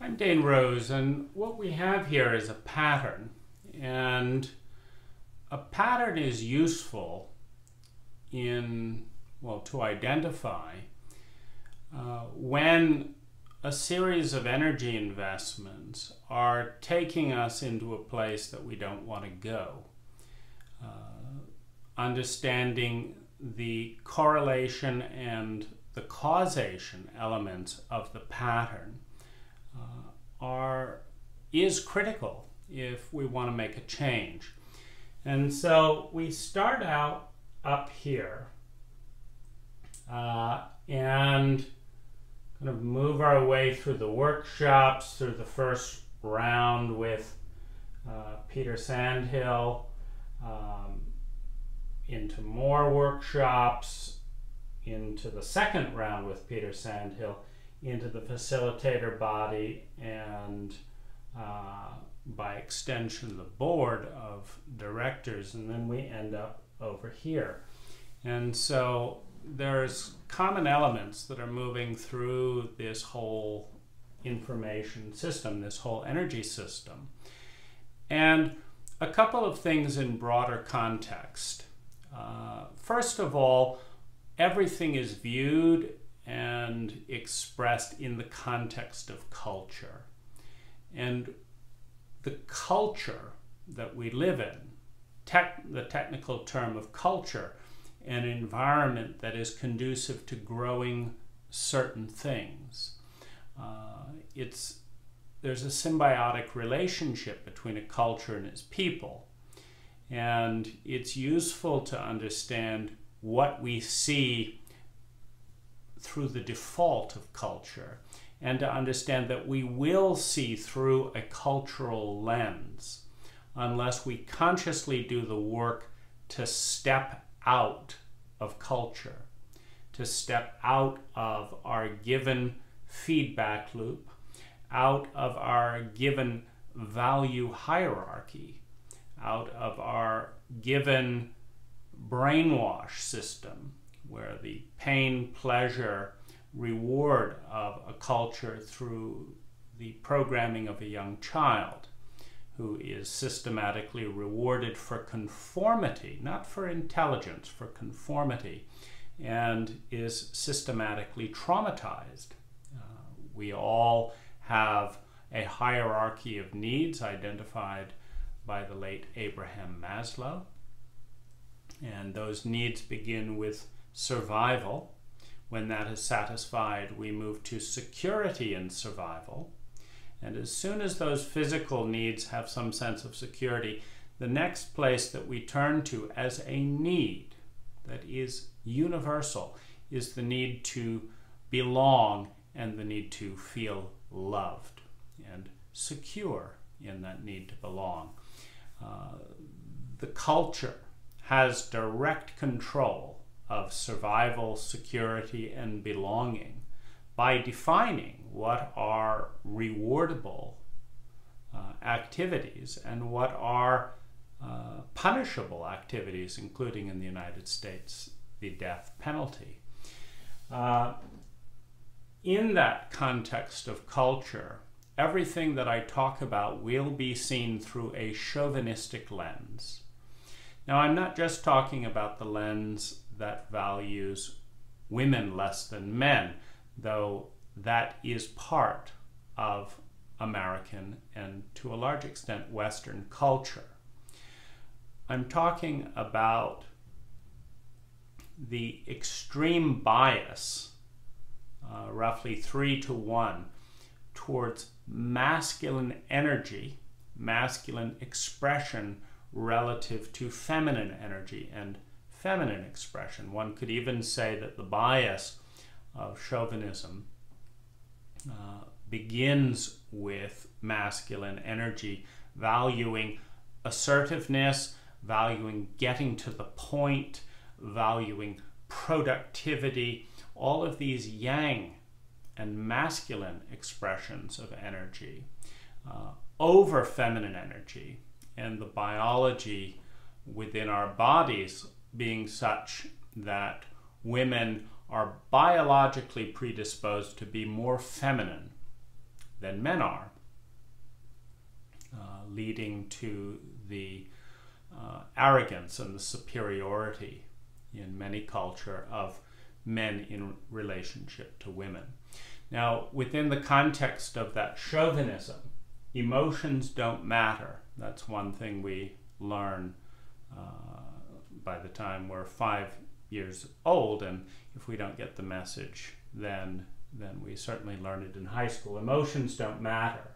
I'm Dane Rose, and what we have here is a pattern. And a pattern is useful to identify when a series of energy investments are taking us into a place that we don't want to go. Understanding the correlation and the causation elements of the pattern is critical if we want to make a change. And so we start out up here and kind of move our way through the workshops, through the first round with Peter Sandhill, into more workshops, into the second round with Peter Sandhill, into the facilitator body, and by extension the board of directors, and then we end up over here. And so there's common elements that are moving through this whole information system, this whole energy system. And a couple of things in broader context. First of all, everything is viewed and expressed in the context of culture. And the culture that we live in, the technical term of culture, an environment that is conducive to growing certain things. There's a symbiotic relationship between a culture and its people. And it's useful to understand what we see through the default of culture, and to understand that we will see through a cultural lens unless we consciously do the work to step out of culture, to step out of our given feedback loop, out of our given value hierarchy, out of our given brainwash system, where the pain, pleasure, reward of a culture through the programming of a young child who is systematically rewarded for conformity, not for intelligence, for conformity, and is systematically traumatized. We all have a hierarchy of needs identified by the late Abraham Maslow. And those needs begin with survival. When that is satisfied, we move to security and survival. And as soon as those physical needs have some sense of security, the next place that we turn to as a need that is universal is the need to belong and the need to feel loved and secure in that need to belong. The culture has direct control of survival, security, and belonging by defining what are rewardable activities and what are punishable activities, including in the United States, the death penalty. In that context of culture, everything that I talk about will be seen through a chauvinistic lens. Now, I'm not just talking about the lens that values women less than men, though that is part of American and to a large extent Western culture. I'm talking about the extreme bias, roughly 3-to-1, towards masculine energy, masculine expression relative to feminine energy and feminine expression. One could even say that the bias of chauvinism begins with masculine energy, valuing assertiveness, valuing getting to the point, valuing productivity, all of these yang and masculine expressions of energy over feminine energy, and the biology within our bodies being such that women are biologically predisposed to be more feminine than men are, leading to the arrogance and the superiority in many culture of men in relationship to women. Now, within the context of that chauvinism, emotions don't matter. That's one thing we learn by the time we're 5 years old, and if we don't get the message, then we certainly learn it in high school. Emotions don't matter.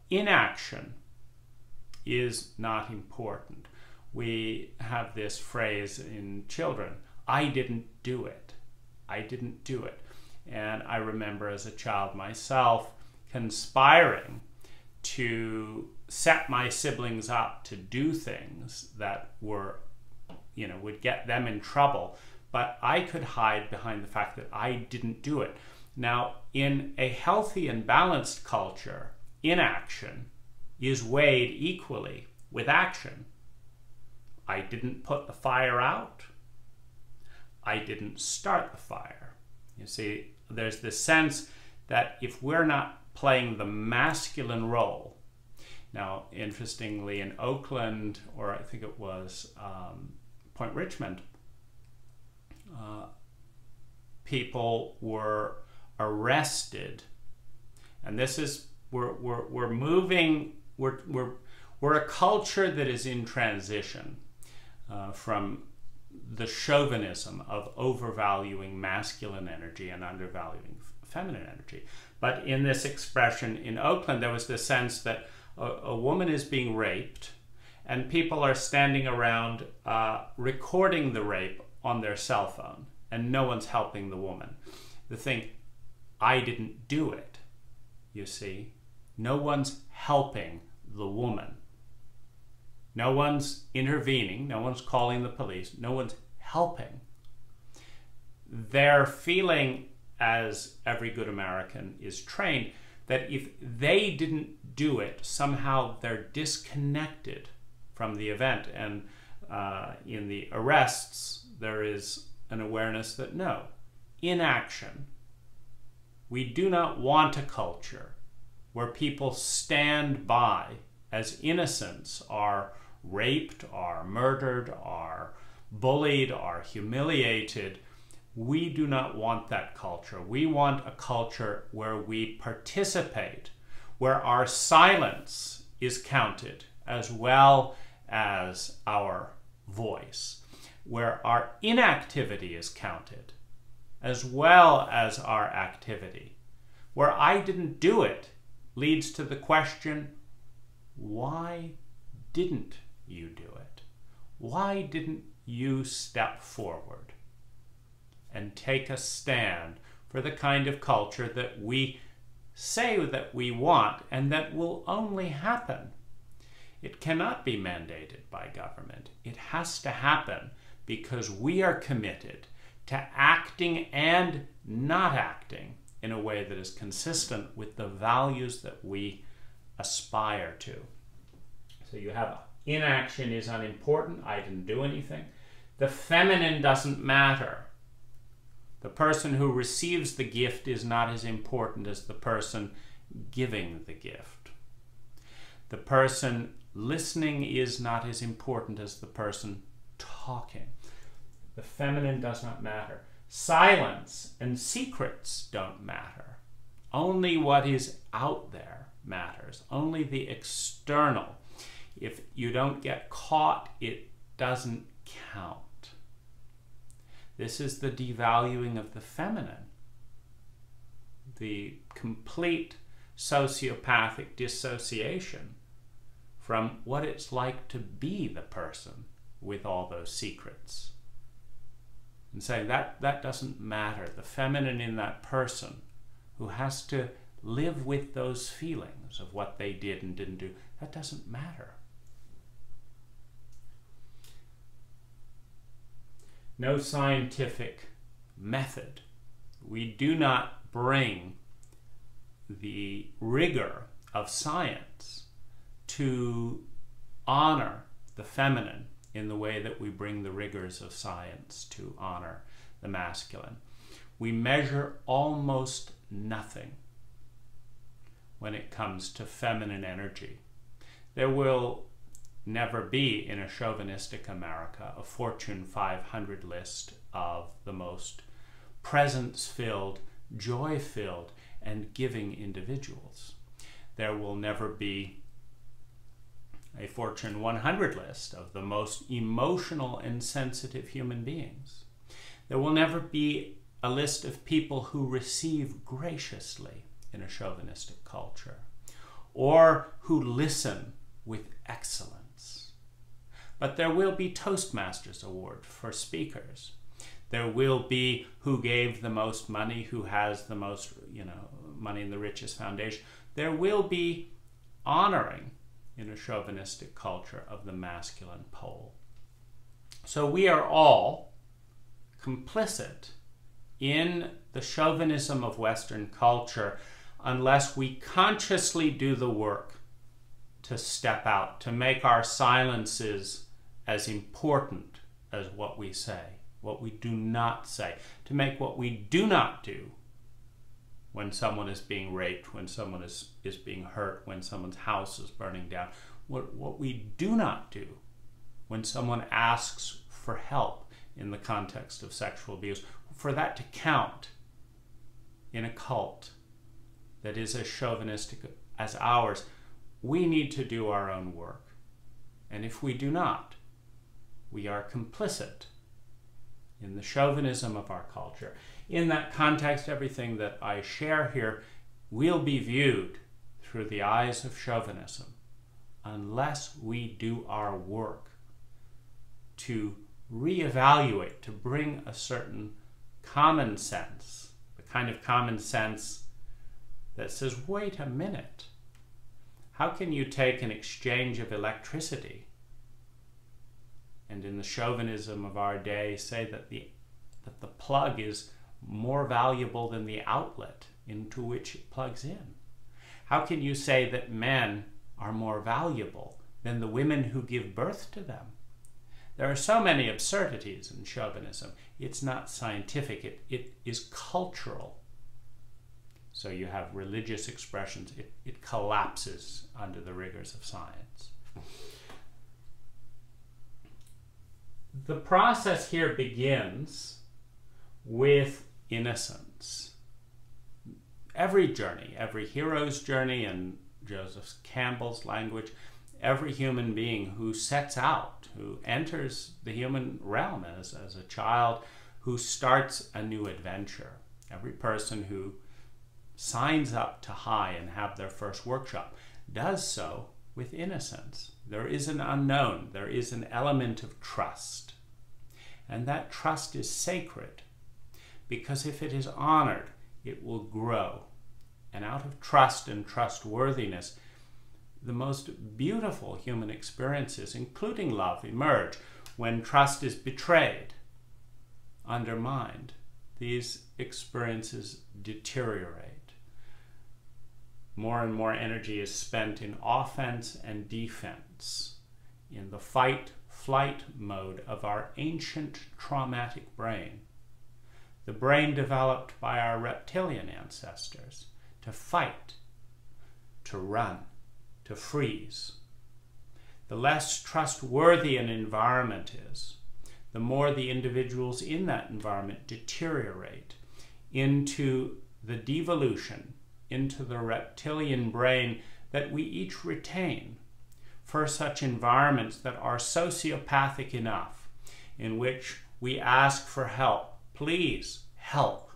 Inaction is not important. We have this phrase in children, I didn't do it. I didn't do it. And I remember as a child myself conspiring to set my siblings up to do things that were, would get them in trouble. But I could hide behind the fact that I didn't do it. Now, in a healthy and balanced culture, inaction is weighed equally with action. I didn't put the fire out. I didn't start the fire. You see, there's this sense that if we're not playing the masculine role, now, interestingly, in Oakland, or I think it was Point Richmond, people were arrested, and this is we're moving. We're a culture that is in transition from the chauvinism of overvaluing masculine energy and undervaluing feminine energy. But in this expression in Oakland, there was this sense that a woman is being raped, and people are standing around recording the rape on their cell phone, and no one's helping the woman. The thing, I didn't do it, you see. No one's helping the woman. No one's intervening, no one's calling the police, no one's helping. They're feeling, as every good American is trained, that if they didn't do it, somehow they're disconnected from the event. And in the arrests, there is an awareness that no, inaction. We do not want a culture where people stand by as innocents are raped, are murdered, are bullied, are humiliated. We do not want that culture. We want a culture where we participate, where our silence is counted as well as our voice, where our inactivity is counted as well as our activity. Where I didn't do it leads to the question, why didn't you do it? Why didn't you step forward and take a stand for the kind of culture that we say that we want and that will only happen? It cannot be mandated by government. It has to happen because we are committed to acting and not acting in a way that is consistent with the values that we aspire to. So you have inaction is unimportant. I didn't do anything. The feminine doesn't matter. The person who receives the gift is not as important as the person giving the gift. The person listening is not as important as the person talking. The feminine does not matter. Silence and secrets don't matter. Only what is out there matters. Only the external. If you don't get caught, it doesn't count. This is the devaluing of the feminine. The complete sociopathic dissociation from what it's like to be the person with all those secrets. And saying that doesn't matter. The feminine in that person who has to live with those feelings of what they did and didn't do, that doesn't matter. No scientific method. We do not bring the rigor of science to honor the feminine in the way that we bring the rigors of science to honor the masculine. We measure almost nothing when it comes to feminine energy. There will never be in a chauvinistic America a Fortune 500 list of the most presence-filled, joy-filled, and giving individuals. There will never be a Fortune 100 list of the most emotional and sensitive human beings. There will never be a list of people who receive graciously in a chauvinistic culture, or who listen with excellence. But there will be Toastmasters Award for speakers. There will be who gave the most money, who has the most, money in the richest foundation. There will be honoring in a chauvinistic culture of the masculine pole. So we are all complicit in the chauvinism of Western culture unless we consciously do the work to step out, to make our silences as important as what we say, what we do not say, to make what we do not do when someone is being raped, when someone is being hurt, when someone's house is burning down, what we do not do when someone asks for help in the context of sexual abuse, for that to count in a cult that is as chauvinistic as ours, we need to do our own work. And if we do not, we are complicit in the chauvinism of our culture. In that context, everything that I share here will be viewed through the eyes of chauvinism unless we do our work to reevaluate, to bring a certain common sense, the kind of common sense that says, wait a minute, how can you take an exchange of electricity and in the chauvinism of our day say that the plug is more valuable than the outlet into which it plugs in? How can you say that men are more valuable than the women who give birth to them? There are so many absurdities in chauvinism. It's not scientific, it is cultural. So you have religious expressions, it collapses under the rigors of science. The process here begins with innocence. Every journey, every hero's journey in Joseph Campbell's language, every human being who sets out, who enters the human realm as a child, who starts a new adventure, every person who signs up to High and have their first workshop does so with innocence. There is an unknown, there is an element of trust. And that trust is sacred, because if it is honored, it will grow. And out of trust and trustworthiness, the most beautiful human experiences, including love, emerge. When trust is betrayed, undermined, these experiences deteriorate. More and more energy is spent in offense and defense, in the fight-flight mode of our ancient traumatic brain. The brain developed by our reptilian ancestors to fight, to run, to freeze. The less trustworthy an environment is, the more the individuals in that environment deteriorate into the devolution, into the reptilian brain that we each retain for such environments that are sociopathic enough, in which we ask for help, please help,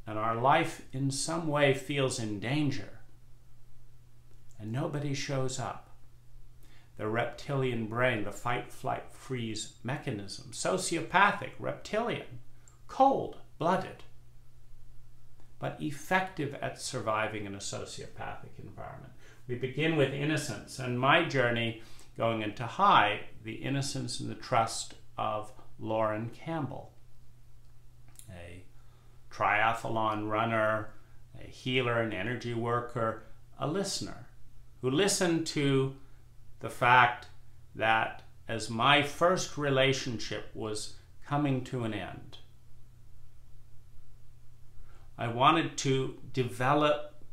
and our life in some way feels in danger, and nobody shows up. The reptilian brain, the fight, flight, freeze mechanism, sociopathic, reptilian, cold-blooded, but effective at surviving in a sociopathic environment. We begin with innocence, and my journey going into High, the innocence and the trust of Lauren Campbell, a triathlon runner, a healer, an energy worker, a listener, who listened to the fact that as my first relationship was coming to an end, I wanted to develop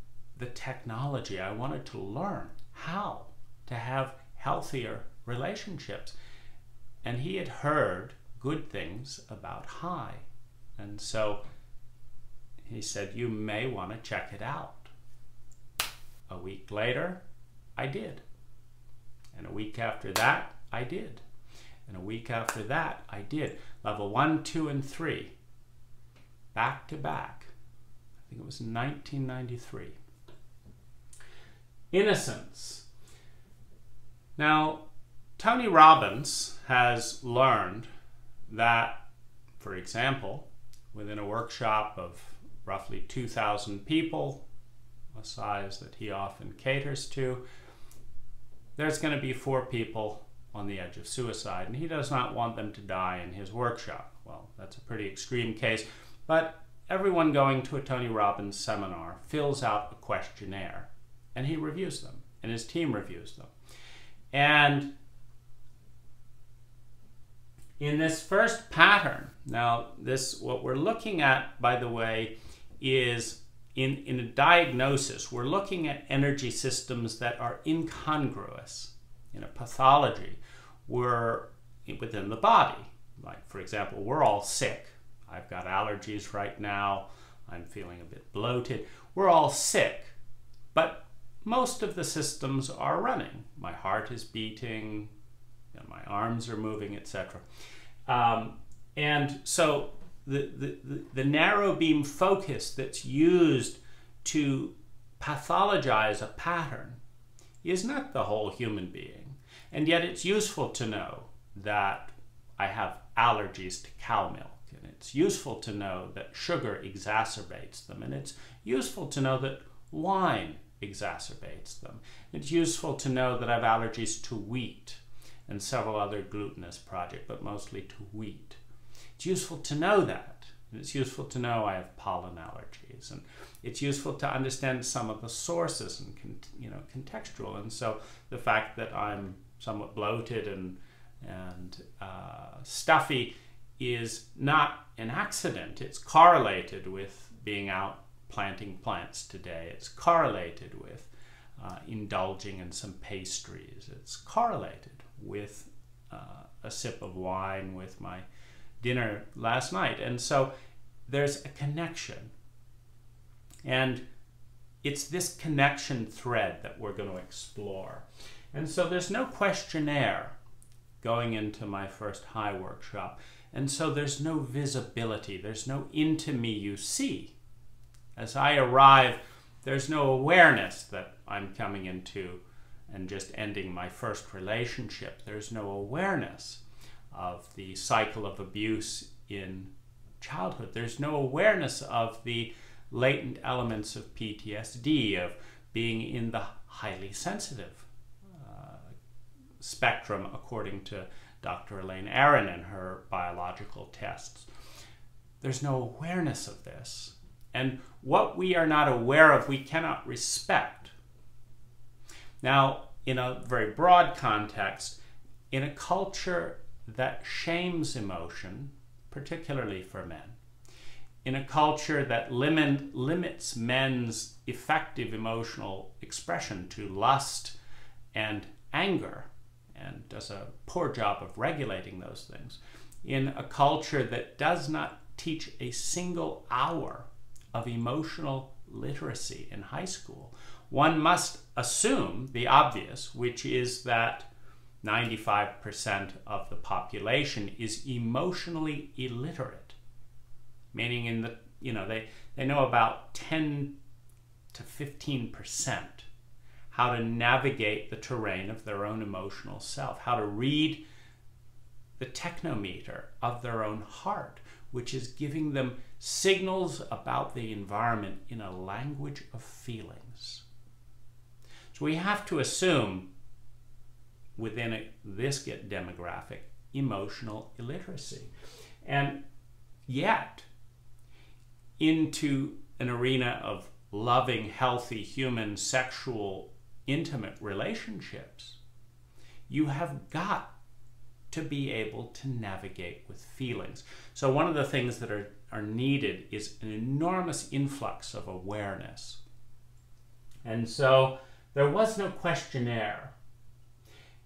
the technology. I wanted to learn how to have healthier relationships. And he had heard good things about HI. And so he said, you may want to check it out. A week later, I did. And a week after that, I did. And a week after that, I did. Level 1, 2, and 3. Back to back. I think it was 1993. Innocence. Now, Tony Robbins has learned that, for example, within a workshop of roughly 2,000 people, a size that he often caters to, there's going to be 4 people on the edge of suicide, and he does not want them to die in his workshop. Well, that's a pretty extreme case, but everyone going to a Tony Robbins seminar fills out a questionnaire, and he reviews them, and his team reviews them. And in this first pattern, now this, what we're looking at, by the way, is in a diagnosis, we're looking at energy systems that are incongruous. In a pathology, we're within the body. Like, for example, we're all sick. I've got allergies right now. I'm feeling a bit bloated. We're all sick, but most of the systems are running. My heart is beating, you know, my arms are moving, etc. And so the narrow beam focus that's used to pathologize a pattern is not the whole human being. And yet it's useful to know that I have allergies to cow milk. And it's useful to know that sugar exacerbates them. And it's useful to know that wine exacerbates them. It's useful to know that I have allergies to wheat and several other glutinous projects, but mostly to wheat. It's useful to know that. And it's useful to know I have pollen allergies. And it's useful to understand some of the sources and, you know, contextual. And so the fact that I'm somewhat bloated and stuffy is not an accident. It's correlated with being out planting plants today. It's correlated with indulging in some pastries. It's correlated with a sip of wine with my dinner last night. And so there's a connection. And it's this connection thread that we're going to explore. And so there's no questionnaire going into my first HI workshop. And so there's no visibility. There's no into me you see. As I arrive, there's no awareness that I'm coming into and just ending my first relationship. There's no awareness of the cycle of abuse in childhood. There's no awareness of the latent elements of PTSD, of being in the highly sensitive spectrum, according to Dr. Elaine Aron and her biological tests. There's no awareness of this. And what we are not aware of, we cannot respect. Now, in a very broad context, in a culture that shames emotion, particularly for men, in a culture that limits men's effective emotional expression to lust and anger, and does a poor job of regulating those things, in a culture that does not teach a single hour of emotional literacy in high school, one must assume the obvious, which is that 95% of the population is emotionally illiterate, meaning in the, you know, they know about 10 to 15% how to navigate the terrain of their own emotional self, how to read the technometer of their own heart, which is giving them signals about the environment in a language of feelings. So we have to assume within this demographic emotional illiteracy. And yet, into an arena of loving, healthy, human, sexual, intimate relationships, you have got to be able to navigate with feelings. So one of the things that are needed is an enormous influx of awareness And so there was no questionnaire.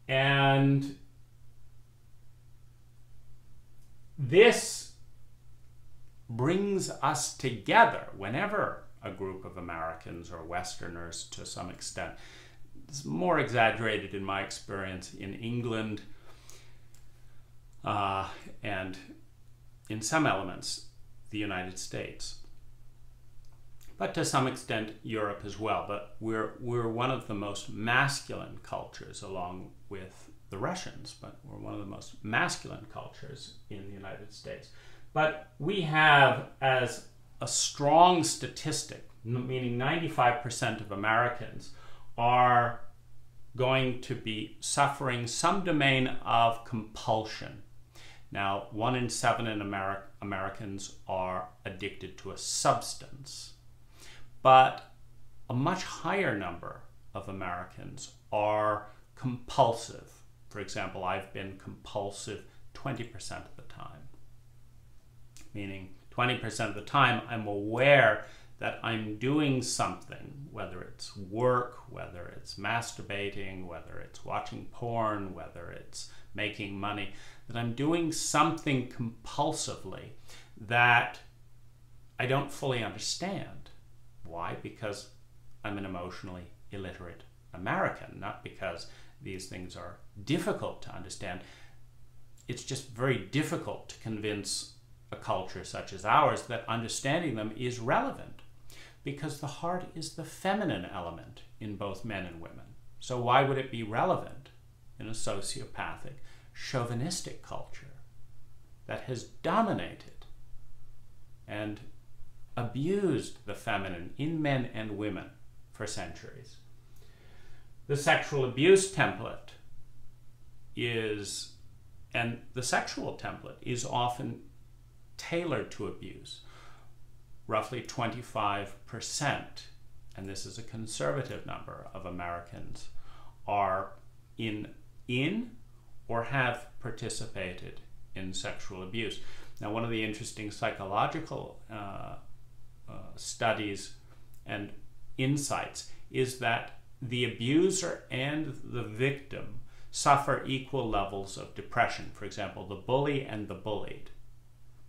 And this brings us together whenever a group of Americans or Westerners, to some extent, it's more exaggerated in my experience in England and in some elements the United States, but to some extent Europe as well. But we're one of the most masculine cultures, along with the Russians, but we're one of the most masculine cultures in the United States. But we have, as a strong statistic, meaning 95% of Americans are going to be suffering some domain of compulsion. Now, 1 in 7 Americans are addicted to a substance, but a much higher number of Americans are compulsive. For example, I've been compulsive 20% of the time, meaning 20% of the time I'm aware that I'm doing something, whether it's work, whether it's masturbating, whether it's watching porn, whether it's making money, that I'm doing something compulsively that I don't fully understand. Why? Because I'm an emotionally illiterate American, not because these things are difficult to understand. It's just very difficult to convince a culture such as ours that understanding them is relevant, because the heart is the feminine element in both men and women. So why would it be relevant in a sociopathic, chauvinistic culture that has dominated and abused the feminine in men and women for centuries? The sexual abuse template is, and the sexual template is often tailored to abuse. Roughly 25%, and this is a conservative number, of Americans are in or have participated in sexual abuse. Now, one of the interesting psychological studies and insights is that the abuser and the victim suffer equal levels of depression. For example, the bully and the bullied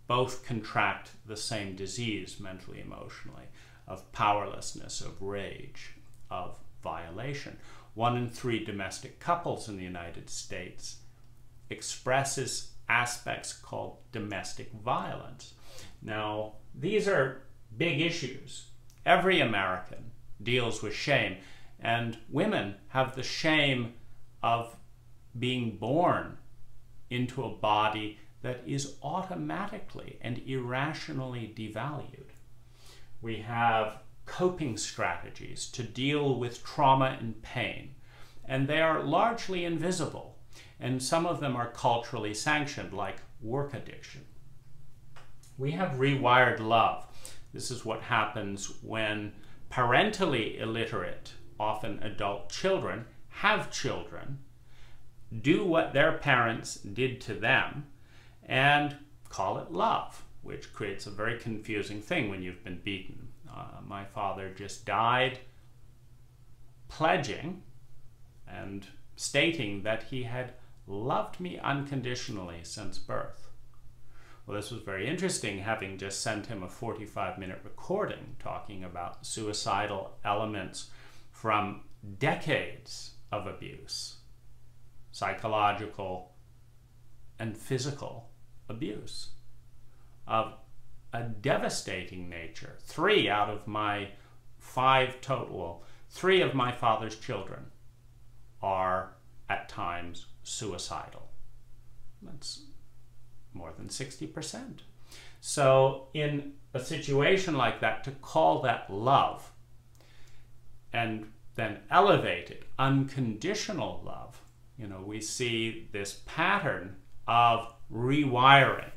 both contract the same disease, mentally, emotionally, of powerlessness, of rage, of violation. 1 in 3 domestic couples in the United States expresses aspects called domestic violence. Now, these are big issues. Every American deals with shame, and women have the shame of being born into a body that is automatically and irrationally devalued. We have coping strategies to deal with trauma and pain, and they are largely invisible, and some of them are culturally sanctioned, like work addiction. We have rewired love. This is what happens when parentally illiterate, often adult children, have children, do what their parents did to them, and call it love, which creates a very confusing thing when you've been beaten. My father just died pledging and stating that he had loved me unconditionally since birth. Well, this was very interesting, having just sent him a 45-minute recording talking about suicidal elements from decades of abuse, psychological and physical abuse of a devastating nature. 3 out of my 5 total, 3 of my father's children are at times suicidal. That's more than 60%. So in a situation like that, to call that love and then elevate it, unconditional love, you know, we see this pattern of rewiring,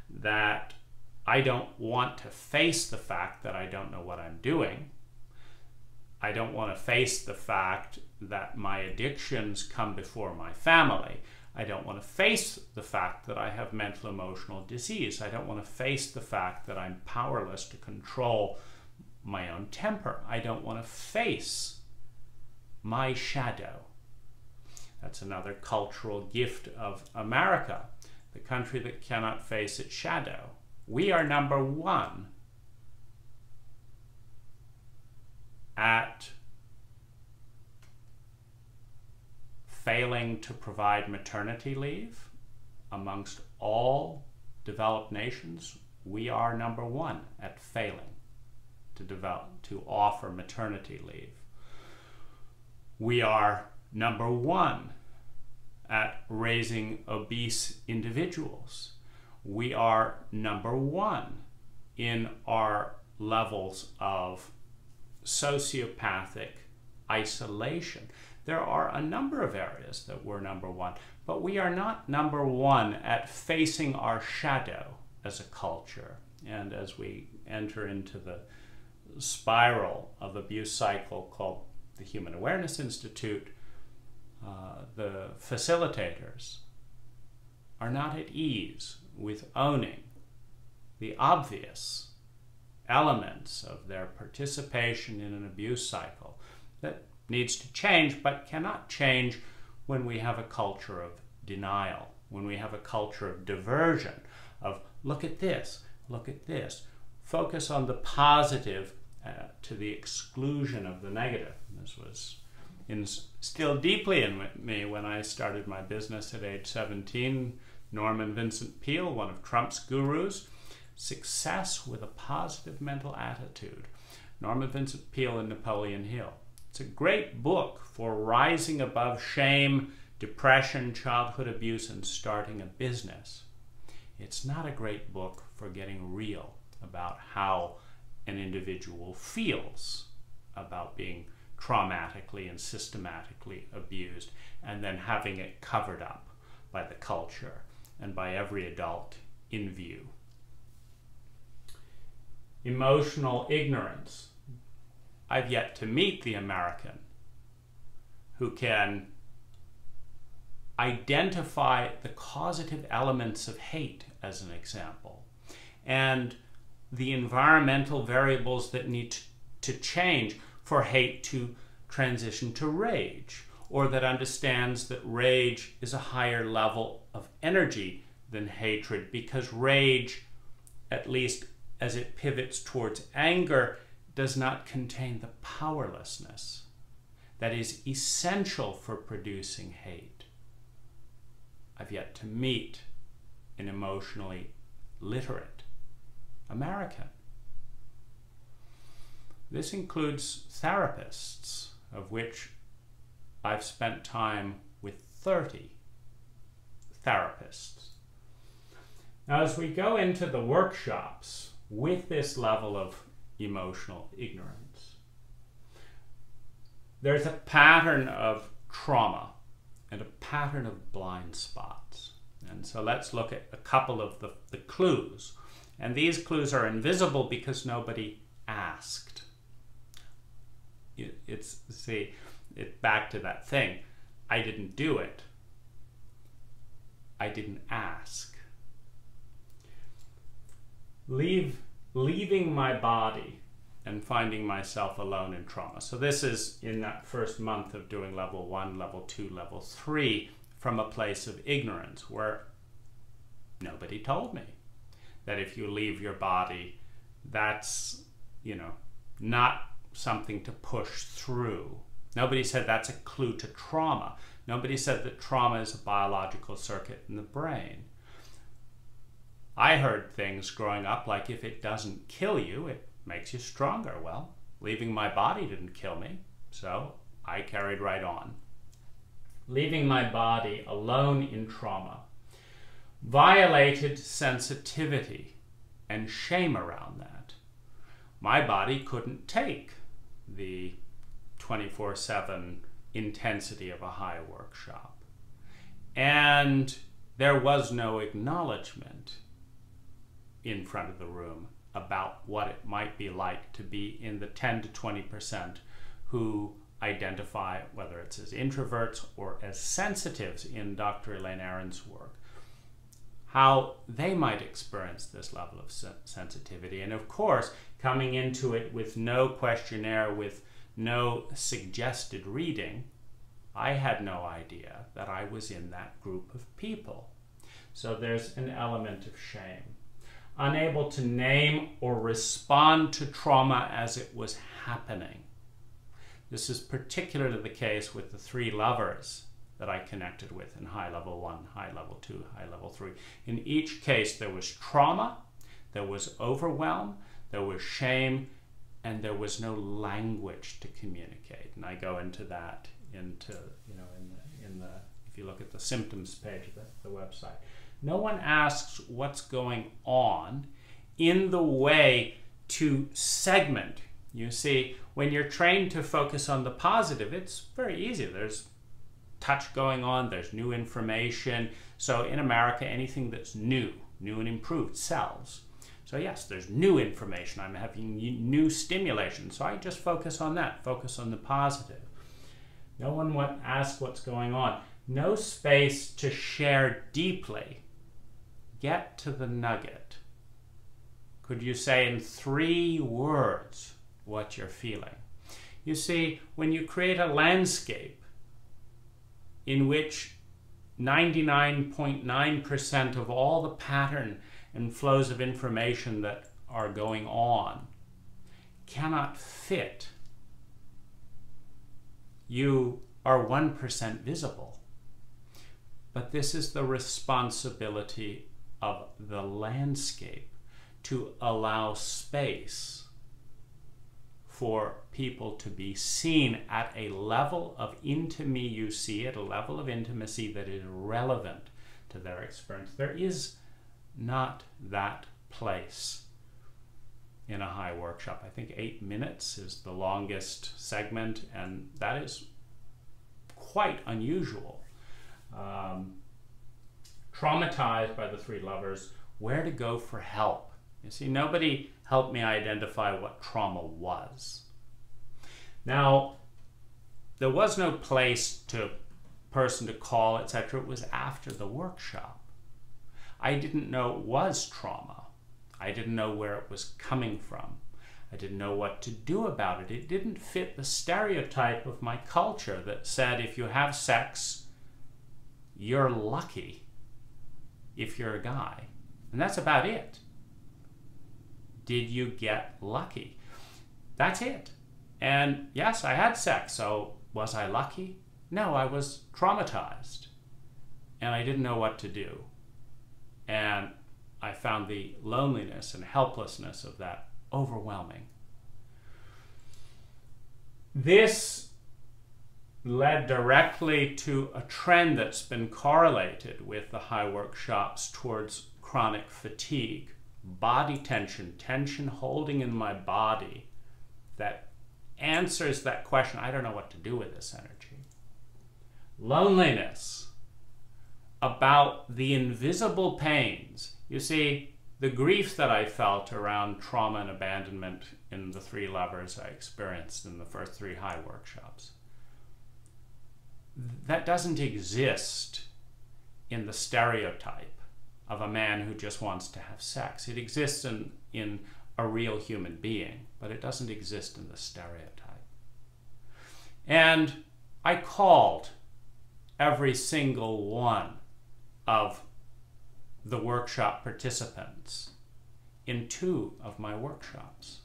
that I don't want to face the fact that I don't know what I'm doing. I don't want to face the fact that my addictions come before my family. I don't want to face the fact that I have mental emotional disease. I don't want to face the fact that I'm powerless to control my own temper. I don't want to face my shadow. That's another cultural gift of America, the country that cannot face its shadow. We are number one at failing to provide maternity leave amongst all developed nations. We are number one at failing to offer maternity leave. We are number one at raising obese individuals. We are number one in our levels of sociopathic isolation. There are a number of areas that we're number one, but we are not number one at facing our shadow as a culture. And as we enter into the spiral of abuse cycle called the Human Awareness Institute, the facilitators are not at ease with owning the obvious elements of their participation in an abuse cycle that needs to change, but cannot change when we have a culture of denial, when we have a culture of diversion, of look at this, focus on the positive to the exclusion of the negative. This was instilled deeply in me when I started my business at age 17. Norman Vincent Peale, one of Trump's gurus, Success with a Positive Mental Attitude. Norman Vincent Peale and Napoleon Hill. It's a great book for rising above shame, depression, childhood abuse, and starting a business. It's not a great book for getting real about how an individual feels about being traumatically and systematically abused and then having it covered up by the culture and by every adult in view. Emotional ignorance. I've yet to meet the American who can identify the causative elements of hate, as an example, and the environmental variables that need to change for hate to transition to rage, or that understands that rage is a higher level of energy than hatred, because rage, at least as it pivots towards anger, does not contain the powerlessness that is essential for producing hate. I've yet to meet an emotionally literate American. This includes therapists, of which I've spent time with 30 therapists. Now, as we go into the workshops with this level of emotional ignorance, there's a pattern of trauma and a pattern of blind spots. And so let's look at a couple of the clues. And these clues are invisible because nobody asked. It's back to that thing. I didn't do it. I didn't ask. Leaving my body and finding myself alone in trauma. So this is in that first month of doing level 1, level 2, level 3, from a place of ignorance where nobody told me that if you leave your body, that's, not something to push through. Nobody said that's a clue to trauma. Nobody said that trauma is a biological circuit in the brain. I heard things growing up like, if it doesn't kill you, it makes you stronger. Well, leaving my body didn't kill me, so I carried right on. Leaving my body alone in trauma violated sensitivity and shame around that. My body couldn't take the 24/7 intensity of a high workshop. And there was no acknowledgement in front of the room about what it might be like to be in the 10 to 20% who identify, whether it's as introverts or as sensitives in Dr. Elaine Aron's work, how they might experience this level of sensitivity. And of course, coming into it with no questionnaire, with no suggested reading, I had no idea that I was in that group of people. So there's an element of shame. Unable to name or respond to trauma as it was happening. This is particularly the case with the 3 lovers that I connected with in high level 1, high level 2, high level 3. In each case, there was trauma, there was overwhelm, there was shame, and there was no language to communicate. And I go into that if you look at the symptoms page of the website. No one asks what's going on in the way to segment. You see, when you're trained to focus on the positive, it's very easy. There's touch going on, there's new information. So in America, anything that's new and improved sells. So yes, there's new information. I'm having new stimulation. So I just focus on that, focus on the positive. No one asks what's going on. No space to share deeply. Get to the nugget. Could you say in 3 words what you're feeling? You see, when you create a landscape in which 99.9% of all the pattern and flows of information that are going on cannot fit, you are 1% visible. But this is the responsibility of the landscape, to allow space for people to be seen at a level of intimacy you see, at a level of intimacy that is relevant to their experience. There is not that place in a high workshop. I think 8 minutes is the longest segment, and that is quite unusual. Traumatized by the 3 lovers, where to go for help. You see, nobody helped me identify what trauma was. Now, there was no person to call, etc. It was after the workshop. I didn't know it was trauma. I didn't know where it was coming from. I didn't know what to do about it. It didn't fit the stereotype of my culture that said if you have sex, you're lucky if you're a guy. And that's about it. Did you get lucky? That's it. And yes, I had sex, so was I lucky? No, I was traumatized. And I didn't know what to do. And I found the loneliness and helplessness of that overwhelming. This led directly to a trend that's been correlated with the high workshops towards chronic fatigue, body tension, tension holding in my body that answers that question, I don't know what to do with this energy. Loneliness, about the invisible pains. You see, the grief that I felt around trauma and abandonment in the 3 lovers I experienced in the first 3 high workshops, that doesn't exist in the stereotype of a man who just wants to have sex. It exists in a real human being, but it doesn't exist in the stereotype. And I called every single one of the workshop participants in 2 of my workshops,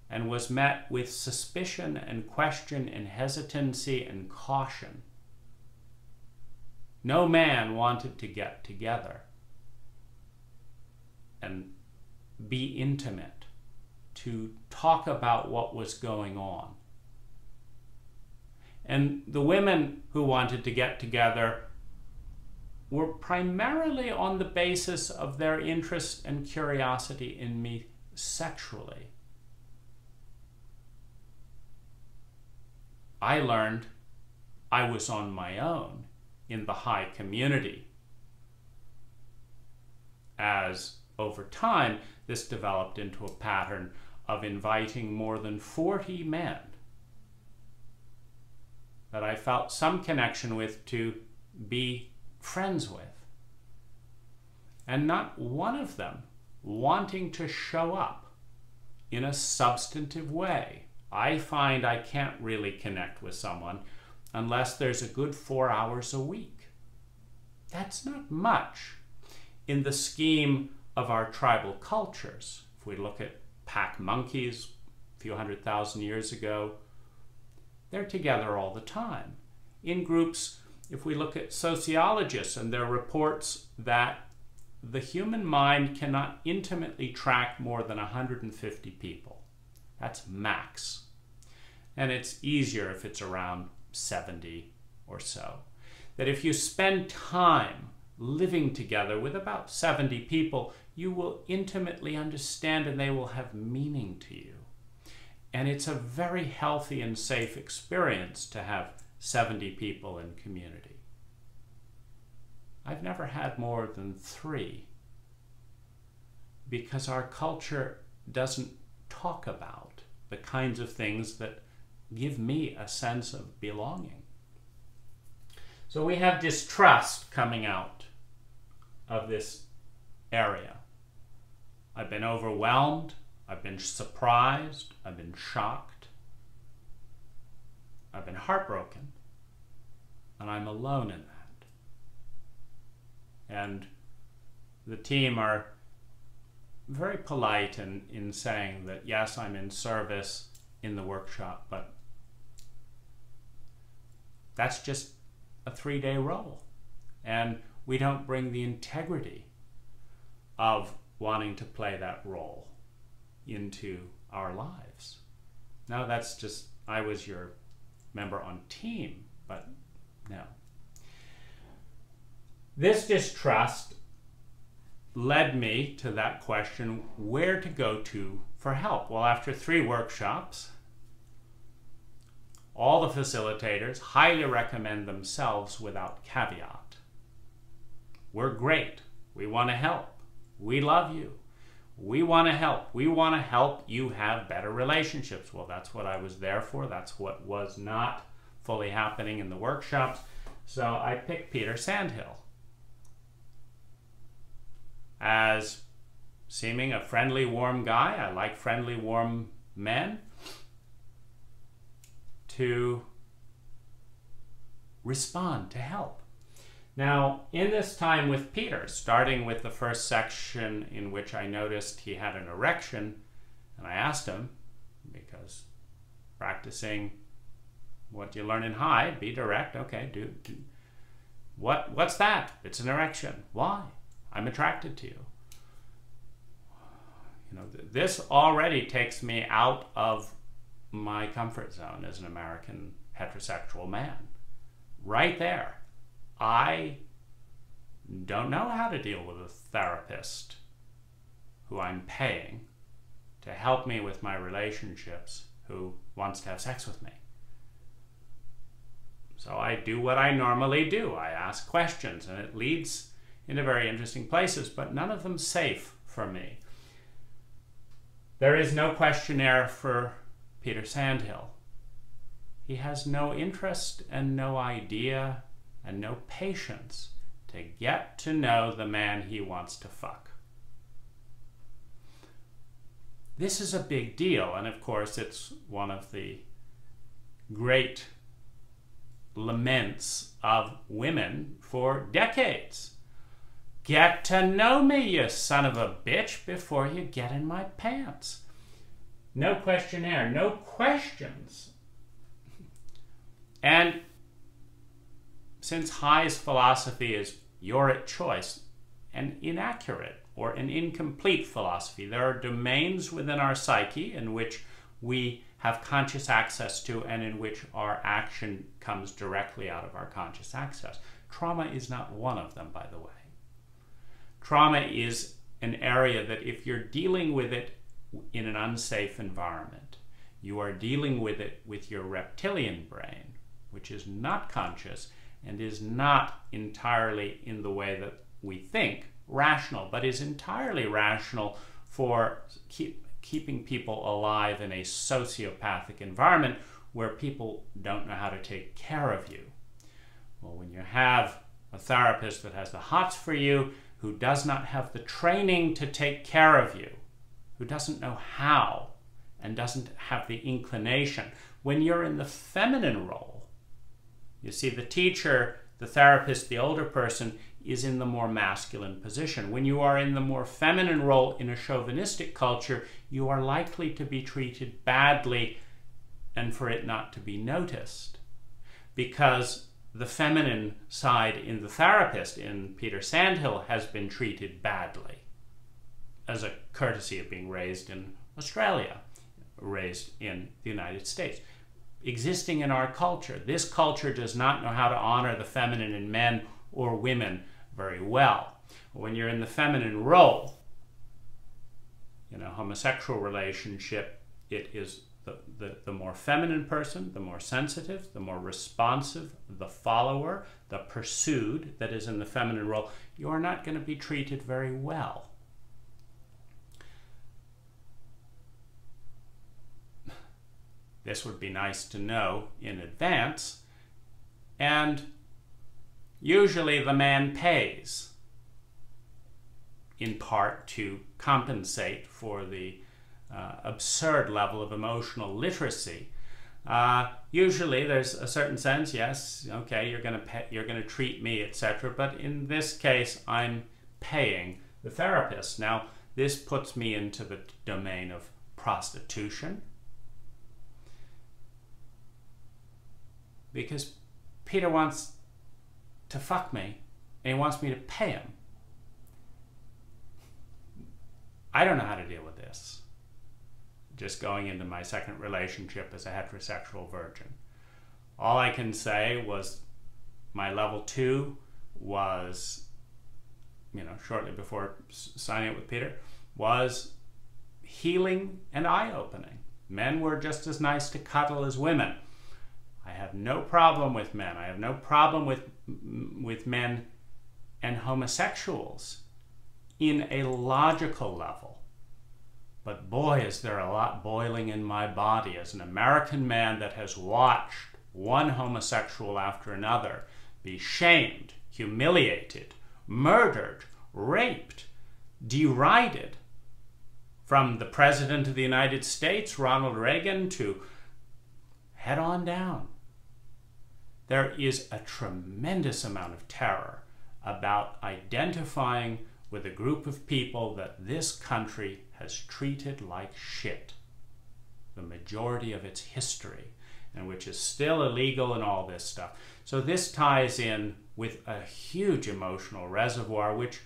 and was met with suspicion and question and hesitancy and caution. No man wanted to get together and be intimate, to talk about what was going on. And the women who wanted to get together were primarily on the basis of their interest and curiosity in me sexually. I learned I was on my own in the high community, as over time this developed into a pattern of inviting more than 40 men that I felt some connection with to be friends with, and not one of them wanting to show up in a substantive way I find I can't really connect with someone unless there's a good 4 hours a week. That's not much in the scheme of our tribal cultures. If we look at pack monkeys a few 100,000 years ago, they're together all the time. In groups, if we look at sociologists and their reports that the human mind cannot intimately track more than 150 people. That's max. And it's easier if it's around 70 or so. That if you spend time living together with about 70 people, you will intimately understand and they will have meaning to you. And it's a very healthy and safe experience to have 70 people in community. I've never had more than 3 because our culture doesn't talk about the kinds of things that give me a sense of belonging. So we have distrust coming out of this area. I've been overwhelmed, I've been surprised, I've been shocked, I've been heartbroken, and I'm alone in that. And the team are very polite in saying that, yes, I'm in service in the workshop, but that's just a 3-day role. And we don't bring the integrity of wanting to play that role into our lives. Now that's just, I was your member on team, but no. This distrust led me to that question, where to go to for help. Well, after 3 workshops, all the facilitators highly recommend themselves without caveat. We're great. We want to help. We love you. We want to help. We want to help you have better relationships. Well, that's what I was there for. That's what was not fully happening in the workshops. So I picked Peter Sandhill as seeming a friendly, warm guy. I like friendly, warm men. To respond, to help. Now, in this time with Peter, starting with the first section in which I noticed he had an erection, and I asked him, because practicing what you learn in high, be direct, okay, do. What's that? It's an erection. Why? I'm attracted to you. You know, this already takes me out of my comfort zone as an American heterosexual man. Right there. I don't know how to deal with a therapist who I'm paying to help me with my relationships who wants to have sex with me. So I do what I normally do. I ask questions, and it leads into very interesting places, but none of them safe for me. There is no questionnaire for Peter Sandhill. He has no interest and no idea and no patience to get to know the man he wants to fuck. This is a big deal, and of course it's one of the great laments of women for decades. Get to know me, you son of a bitch, before you get in my pants. No questionnaire, no questions. And since High's philosophy is you're at choice, an inaccurate or an incomplete philosophy, there are domains within our psyche in which we have conscious access to and in which our action comes directly out of our conscious access. Trauma is not one of them, by the way. Trauma is an area that if you're dealing with it in an unsafe environment, you are dealing with it with your reptilian brain, which is not conscious and is not entirely, in the way that we think, rational, but is entirely rational for keeping people alive in a sociopathic environment where people don't know how to take care of you. Well, when you have a therapist that has the hots for you, who does not have the training to take care of you, who doesn't know how, and doesn't have the inclination. When you're in the feminine role, you see, the teacher, the therapist, the older person is in the more masculine position. When you are in the more feminine role in a chauvinistic culture, you are likely to be treated badly and for it not to be noticed. Because the feminine side in the therapist, in Peter Sandhill, has been treated badly as a courtesy of being raised in Australia, raised in the United States. Existing in our culture, this culture does not know how to honor the feminine in men or women very well. When you're in the feminine role, in a homosexual relationship, it is the more feminine person, the more sensitive, the more responsive, the follower, the pursued that is in the feminine role. You are not going to be treated very well. This would be nice to know in advance, and usually the man pays, in part to compensate for the absurd level of emotional literacy. Usually there's a certain sense, yes, okay, you're going to treat me, etc. But in this case, I'm paying the therapist. Now, this puts me into the domain of prostitution, because Peter wants to fuck me and he wants me to pay him. I don't know how to deal with this. Just going into my second relationship as a heterosexual virgin. All I can say was my level 2 was, shortly before signing up with Peter, was healing and eye-opening. Men were just as nice to cuddle as women. I have no problem with men. I have no problem with men and homosexuals in a logical level. But boy, is there a lot boiling in my body as an American man that has watched one homosexual after another be shamed, humiliated, murdered, raped, derided, from the President of the United States, Ronald Reagan, to head on down. There is a tremendous amount of terror about identifying with a group of people that this country has treated like shit the majority of its history, and which is still illegal and all this stuff. So this ties in with a huge emotional reservoir, which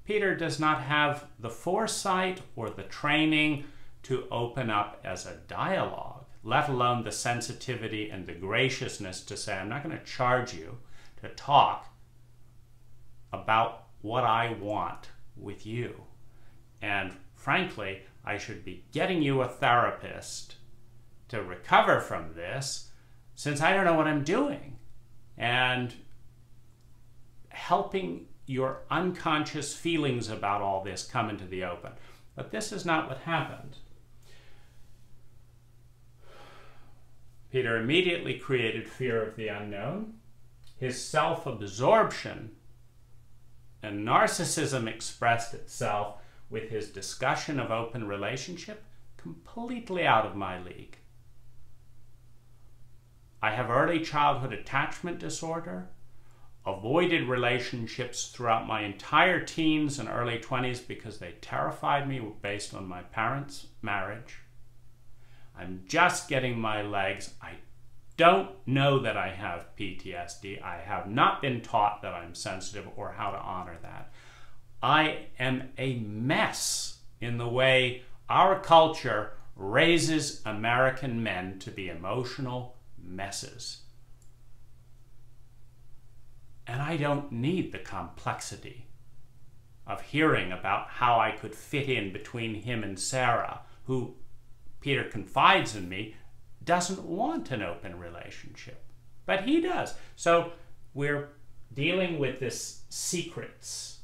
Peter does not have the foresight or the training to open up as a dialogue, let alone the sensitivity and the graciousness to say, I'm not going to charge you to talk about what I want with you. And frankly, I should be getting you a therapist to recover from this, since I don't know what I'm doing, and helping your unconscious feelings about all this come into the open. But this is not what happened. Peter immediately created fear of the unknown. His self-absorption and narcissism expressed itself with his discussion of open relationship, completely out of my league. I have early childhood attachment disorder, avoided relationships throughout my entire teens and early 20s because they terrified me based on my parents' marriage. I'm just getting my legs. I don't know that I have PTSD. I have not been taught that I'm sensitive or how to honor that. I am a mess in the way our culture raises American men to be emotional messes. And I don't need the complexity of hearing about how I could fit in between him and Sarah, who, Peter confides in me, doesn't want an open relationship. But he does. So we're dealing with this secrets.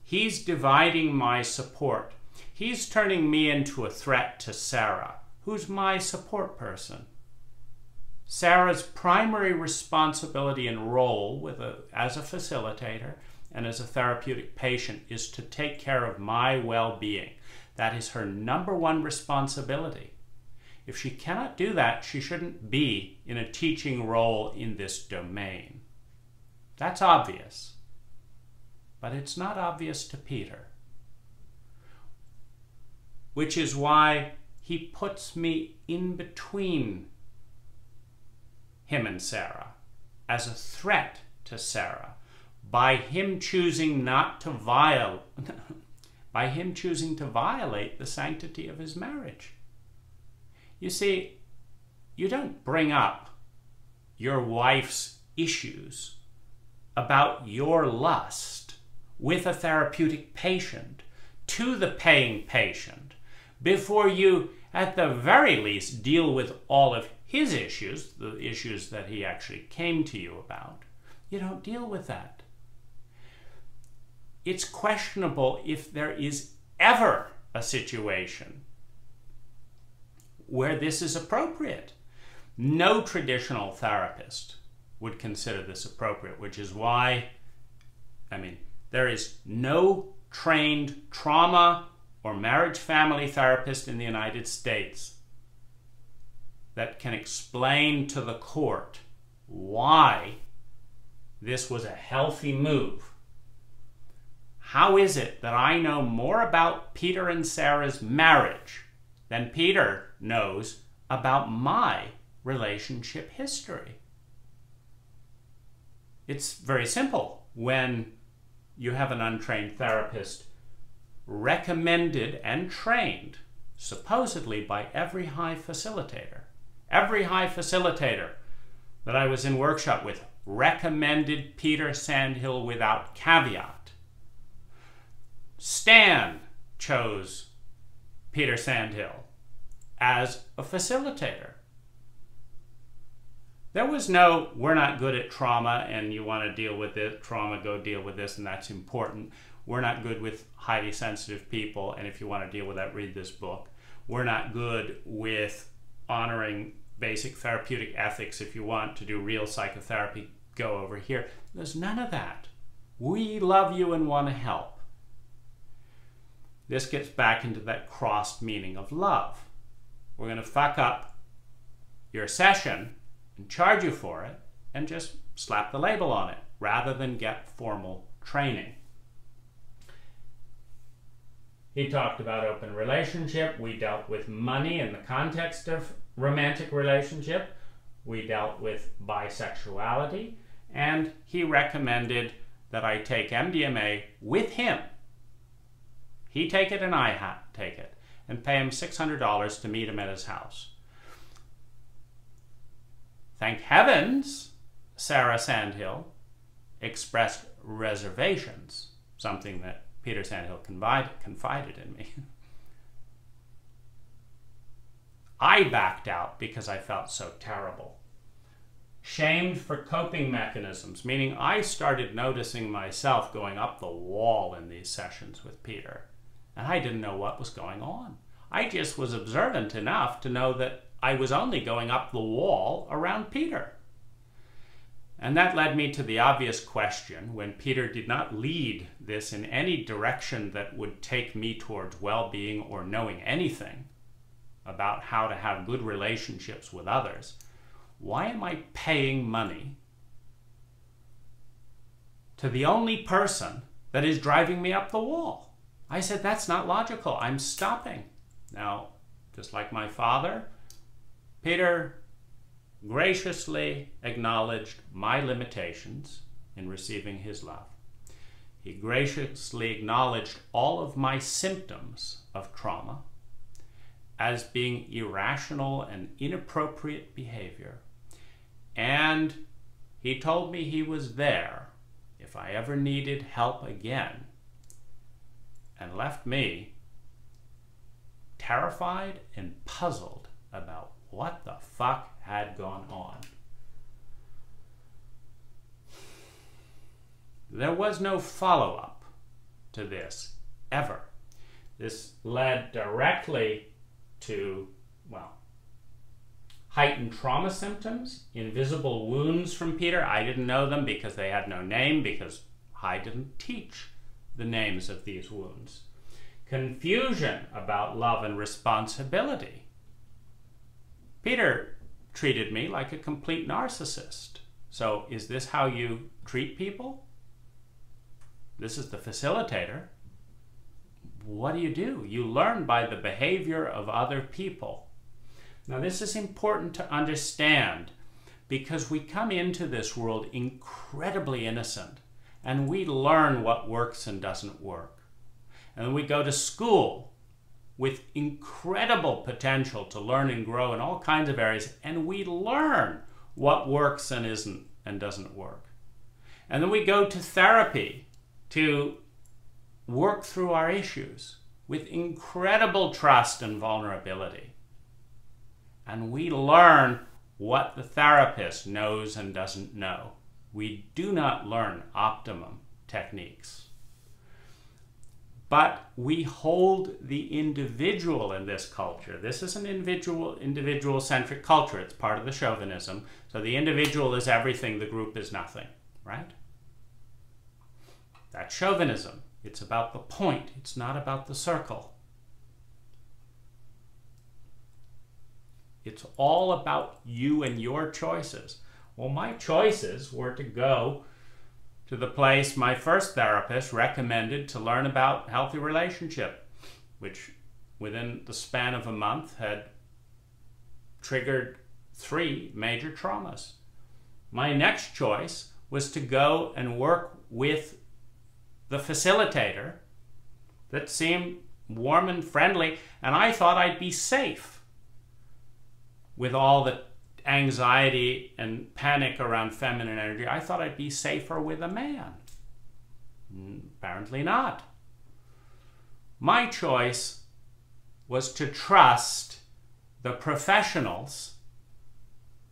He's dividing my support. He's turning me into a threat to Sarah, who's my support person. Sarah's primary responsibility and role as a facilitator and as a therapeutic patient is to take care of my well-being. That is her number one responsibility. If she cannot do that, she shouldn't be in a teaching role in this domain. That's obvious. But it's not obvious to Peter. Which is why he puts me in between him and Sarah as a threat to Sarah by him choosing to violate the sanctity of his marriage. You see, you don't bring up your wife's issues about your lust with a therapeutic patient to the paying patient before you, at the very least, deal with all of his issues, the issues that he actually came to you about. You don't deal with that. It's questionable if there is ever a situation where this is appropriate. No traditional therapist would consider this appropriate, which is why, there is no trained trauma or marriage family therapist in the United States that can explain to the court why this was a healthy move. How is it that I know more about Peter and Sarah's marriage than Peter knows about my relationship history? It's very simple. When you have an untrained therapist recommended and trained, supposedly by every high facilitator that I was in workshop with recommended Peter Sandhill without caveat. Stan chose Peter Sandhill as a facilitator. There was no, we're not good at trauma and you want to deal with it, trauma, go deal with this, and that's important. We're not good with highly sensitive people, and if you want to deal with that, read this book. We're not good with honoring basic therapeutic ethics. If you want to do real psychotherapy, go over here. There's none of that. We love you and want to help. This gets back into that crossed meaning of love. We're going to fuck up your session and charge you for it and just slap the label on it rather than get formal training. He talked about open relationship. We dealt with money in the context of romantic relationship. We dealt with bisexuality. And he recommended that I take MDMA with him. He take it and I take it. And pay him $600 to meet him at his house. Thank heavens, Sarah Sandhill expressed reservations, something that Peter Sandhill confided in me. I backed out because I felt so terrible. Shamed for coping mechanisms, meaning I started noticing myself going up the wall in these sessions with Peter, and I didn't know what was going on. I just was observant enough to know that I was only going up the wall around Peter. And that led me to the obvious question, when Peter did not lead this in any direction that would take me towards well-being or knowing anything about how to have good relationships with others. Why am I paying money to the only person that is driving me up the wall? I said, that's not logical. I'm stopping. Now, just like my father, Peter graciously acknowledged my limitations in receiving his love. He graciously acknowledged all of my symptoms of trauma as being irrational and inappropriate behavior. And he told me he was there if I ever needed help again, and left me terrified and puzzled about what the fuck had gone on. There was no follow-up to this, ever. This led directly to, heightened trauma symptoms, invisible wounds from Peter. I didn't know them because they had no name, because I didn't teach the names of these wounds. confusion about love and responsibility. Peter treated me like a complete narcissist. So is this how you treat people? This is the facilitator. What do? You learn by the behavior of other people. Now this is important to understand because we come into this world incredibly innocent and we learn what works and doesn't work. And we go to school with incredible potential to learn and grow in all kinds of areas, and we learn what works and isn't and doesn't work. And then we go to therapy to work through our issues with incredible trust and vulnerability. And we learn what the therapist knows and doesn't know. We do not learn optimum techniques. But we hold the individual in this culture. This is an individual-centric culture. It's part of the chauvinism. So the individual is everything, the group is nothing, right? That's chauvinism. It's about the point. It's not about the circle. It's all about you and your choices. Well, my choices were to go to the place my first therapist recommended to learn about healthy relationship, which within the span of a month had triggered 3 major traumas. My next choice was to go and work with the facilitator that seemed warm and friendly, and I thought I'd be safe with all the anxiety and panic around feminine energy. I thought I'd be safer with a man. Apparently not. My choice was to trust the professionals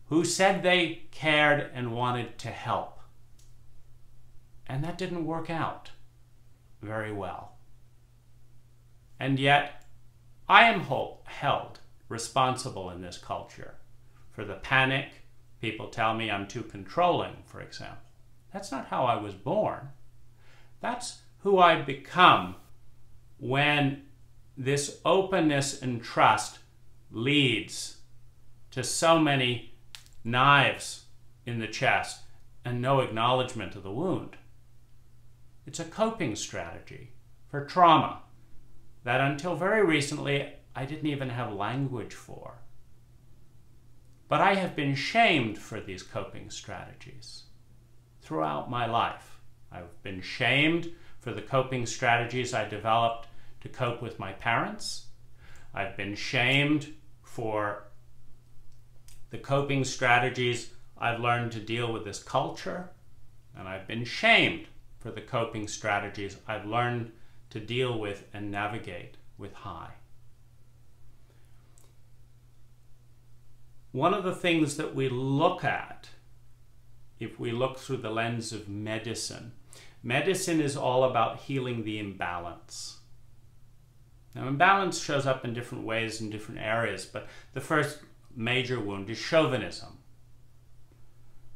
who said they cared and wanted to help. And that didn't work out very well. And yet, I am held responsible in this culture for the panic. People tell me I'm too controlling, for example. That's not how I was born. That's who I become when this openness and trust leads to so many knives in the chest and no acknowledgement of the wound. It's a coping strategy for trauma that until very recently I didn't even have language for. But I have been shamed for these coping strategies throughout my life. I've been shamed for the coping strategies I developed to cope with my parents. I've been shamed for the coping strategies I've learned to deal with this culture. And I've been shamed for the coping strategies I've learned to deal with and navigate with high. One of the things that we look at, if we look through the lens of medicine, medicine is all about healing the imbalance. Now, imbalance shows up in different ways in different areas, but the first major wound is chauvinism.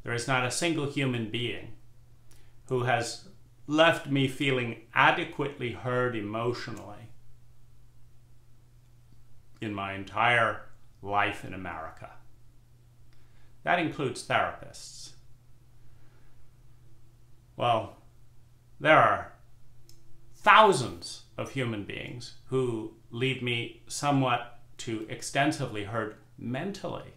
There is not a single human being who has left me feeling adequately heard emotionally in my entire life in America. That includes therapists. Well, there are thousands of human beings who leave me somewhat to extensively heard mentally.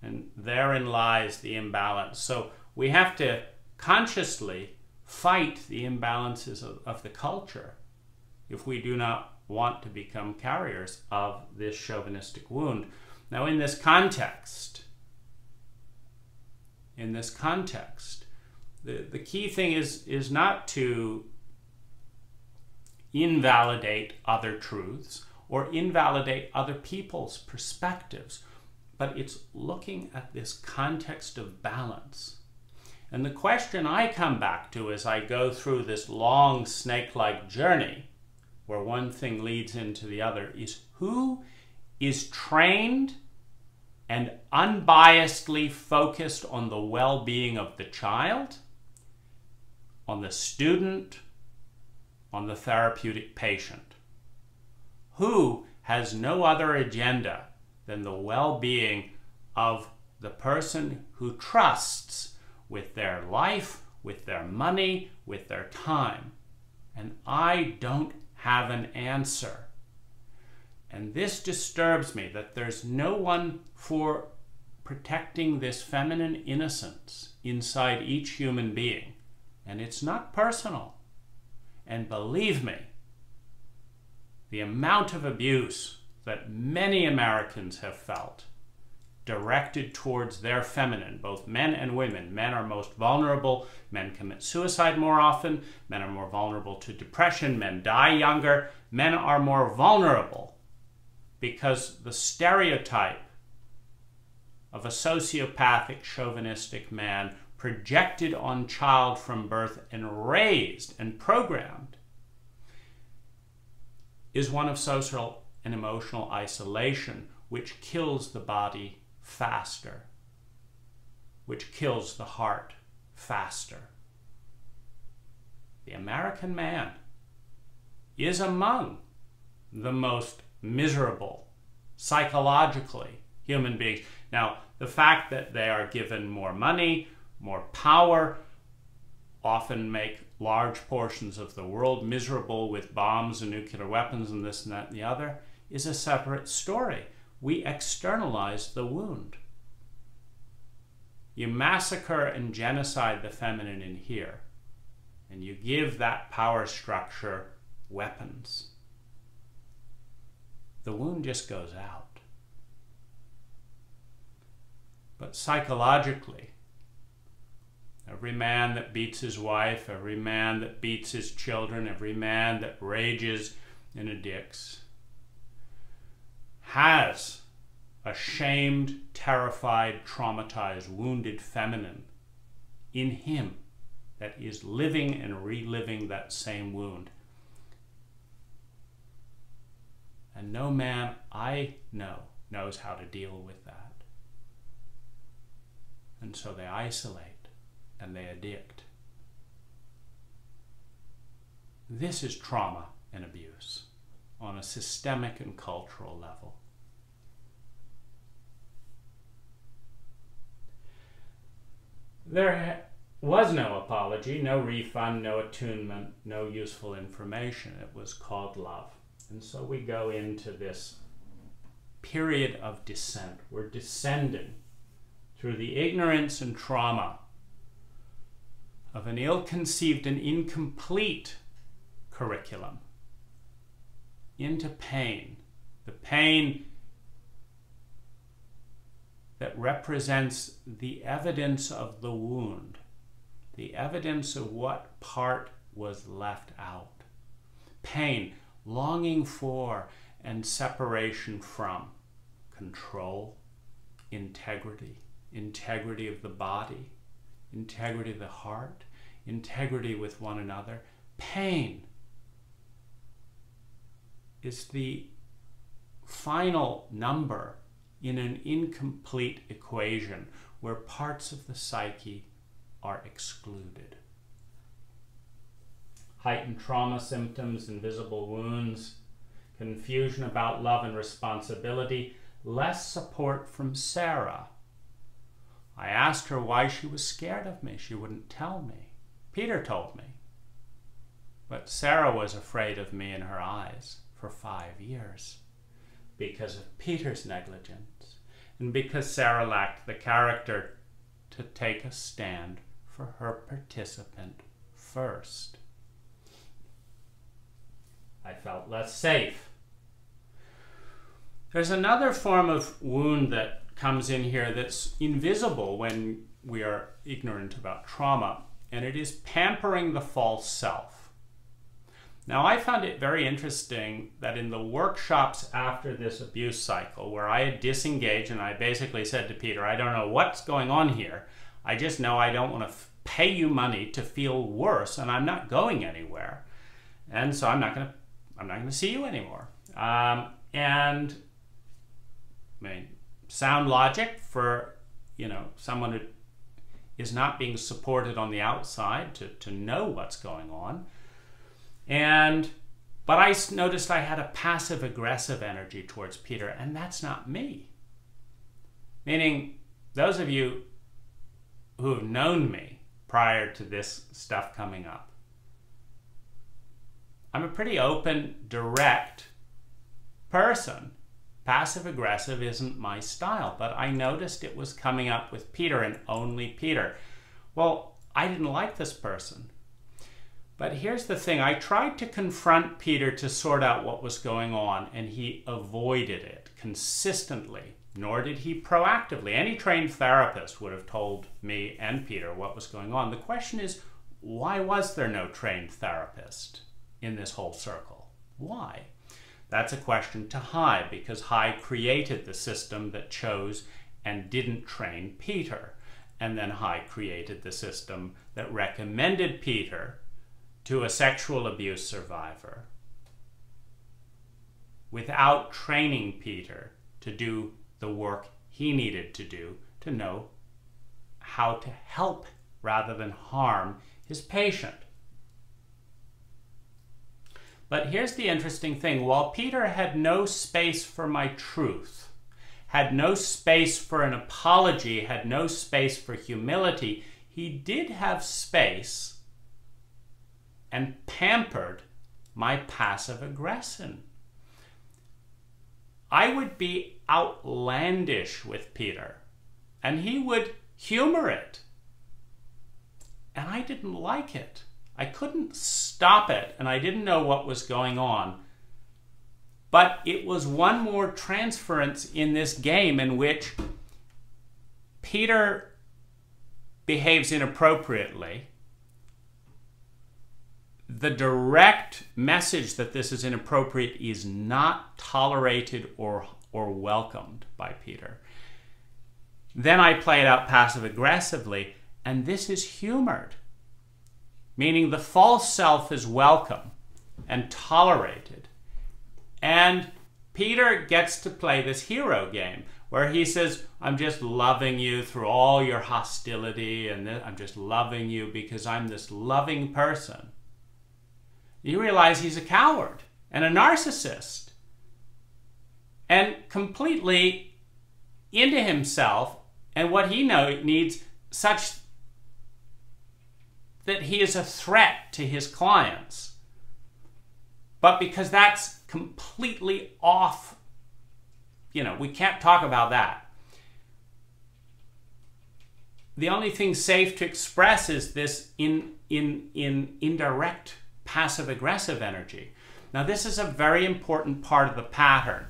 And therein lies the imbalance. So we have to consciously fight the imbalances of the culture if we do not want to become carriers of this chauvinistic wound. Now, in this context, the key thing is not to invalidate other truths or invalidate other people's perspectives, but it's looking at this context of balance. And the question I come back to as I go through this long snake-like journey, where one thing leads into the other, is who is trained and unbiasedly focused on the well-being of the child, on the student, on the therapeutic patient. who has no other agenda than the well-being of the person who trusts with their life, with their money, with their time. And I don't have an answer. And this disturbs me, that there's no one for protecting this feminine innocence inside each human being. And it's not personal. And believe me, the amount of abuse that many Americans have felt directed towards their feminine, both men and women. Men are most vulnerable. Men commit suicide more often. Men are more vulnerable to depression. Men die younger. Men are more vulnerable because the stereotype of a sociopathic, chauvinistic man projected on child from birth and raised and programmed is one of social and emotional isolation, which kills the body faster, which kills the heart faster. The American man is among the most miserable, psychologically, human beings. Now, the fact that they are given more money, more power, often make large portions of the world miserable with bombs and nuclear weapons and this and that and the other, is a separate story. We externalize the wound. You massacre and genocide the feminine in here, and you give that power structure weapons. The wound just goes out. But psychologically, every man that beats his wife, every man that beats his children, every man that rages and addicts has a shamed, terrified, traumatized, wounded feminine in him that is living and reliving that same wound. And no man I know knows how to deal with that. And so they isolate and they addict. This is trauma and abuse on a systemic and cultural level. There was no apology, no refund, no attunement, no useful information. It was called love. And so we go into this period of descent. We're descending through the ignorance and trauma of an ill-conceived and incomplete curriculum into pain. The pain that represents the evidence of the wound, the evidence of what part was left out. Pain, longing for and separation from control, integrity, integrity of the body, integrity of the heart, integrity with one another. Pain is the final number in an incomplete equation where parts of the psyche are excluded. Heightened trauma symptoms, invisible wounds, confusion about love and responsibility, less support from Sarah. I asked her why she was scared of me. She wouldn't tell me. Peter told me. But Sarah was afraid of me in her eyes for 5 years because of Peter's negligence and because Sarah lacked the character to take a stand for her participant first. I felt less safe. There's another form of wound that comes in here that's invisible when we are ignorant about trauma, and it is pampering the false self. Now, I found it very interesting that in the workshops after this abuse cycle, where I had disengaged and I basically said to Peter, I don't know what's going on here. I just know I don't want to pay you money to feel worse, and I'm not going anywhere. And so I'm not going to see you anymore. And I mean, sound logic for, someone who is not being supported on the outside to know what's going on. But I noticed I had a passive-aggressive energy towards Peter, and that's not me. Meaning, those of you who have known me prior to this stuff coming up, I'm a pretty open, direct person. Passive-aggressive isn't my style, but I noticed it was coming up with Peter and only Peter. Well, I didn't like this person. But here's the thing, I tried to confront Peter to sort out what was going on, and he avoided it consistently, nor did he proactively. Any trained therapist would have told me and Peter what was going on. The question is, why was there no trained therapist in this whole circle? Why? That's a question to Hai, because Hai created the system that chose and didn't train Peter. And then Hai created the system that recommended Peter to a sexual abuse survivor without training Peter to do the work he needed to do to know how to help rather than harm his patient. But here's the interesting thing. While Peter had no space for my truth, had no space for an apology, had no space for humility, he did have space and pampered my passive aggression. I would be outlandish with Peter, and he would humor it. And I didn't like it. I couldn't stop it, and I didn't know what was going on. But it was one more transference in this game in which Peter behaves inappropriately. The direct message that this is inappropriate is not tolerated or welcomed by Peter. Then I play it out passive-aggressively, and this is humored, meaning the false self is welcome and tolerated. And Peter gets to play this hero game where he says, I'm just loving you through all your hostility, and I'm just loving you because I'm this loving person. You realize he's a coward and a narcissist and completely into himself and what he needs, such that he is a threat to his clients. But because that's completely off, we can't talk about that. The only thing safe to express is this indirect passive-aggressive energy. Now, this is a very important part of the pattern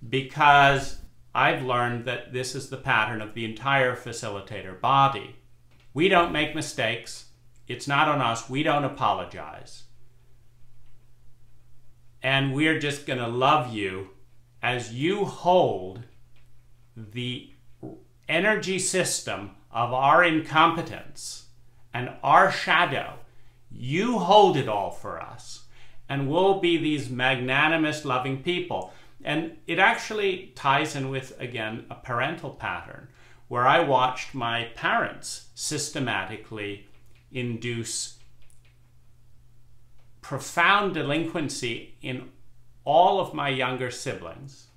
because I've learned that this is the pattern of the entire facilitator body. We don't make mistakes. It's not on us. We don't apologize. And we're just going to love you as you hold the energy system of our incompetence and our shadow. You hold it all for us, and we'll be these magnanimous, loving people. And it actually ties in with, again, a parental pattern where I watched my parents systematically induce profound delinquency in all of my younger siblings.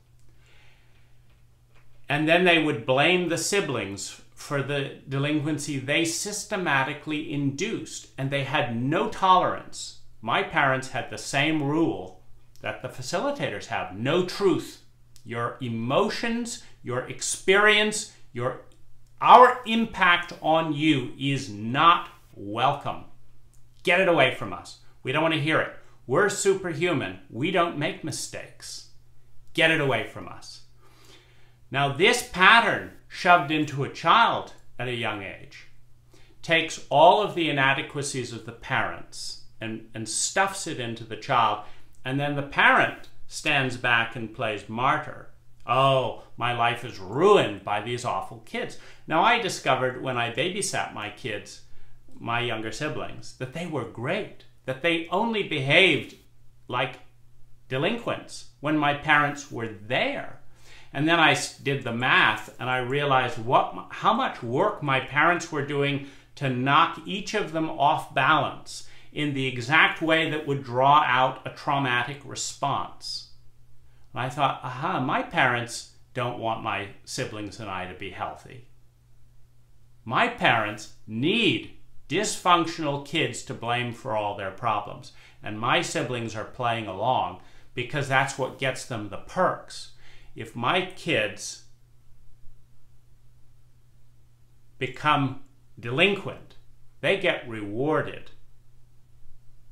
And then they would blame the siblings for the delinquency they systematically induced, and they had no tolerance. My parents had the same rule that the facilitators have: no truth. Your emotions, your experience, our impact on you is not welcome. Get it away from us. We don't want to hear it. We're superhuman. We don't make mistakes. Get it away from us. Now, this pattern shoved into a child at a young age takes all of the inadequacies of the parents and stuffs it into the child, and then the parent stands back and plays martyr. Oh, my life is ruined by these awful kids. Now, I discovered when I babysat my kids, my younger siblings, that they were great, that they only behaved like delinquents when my parents were there. And then I did the math, and I realized how much work my parents were doing to knock each of them off balance in the exact way that would draw out a traumatic response. And I thought, aha, my parents don't want my siblings and I to be healthy. My parents need dysfunctional kids to blame for all their problems. And my siblings are playing along because that's what gets them the perks. If my kids become delinquent, they get rewarded.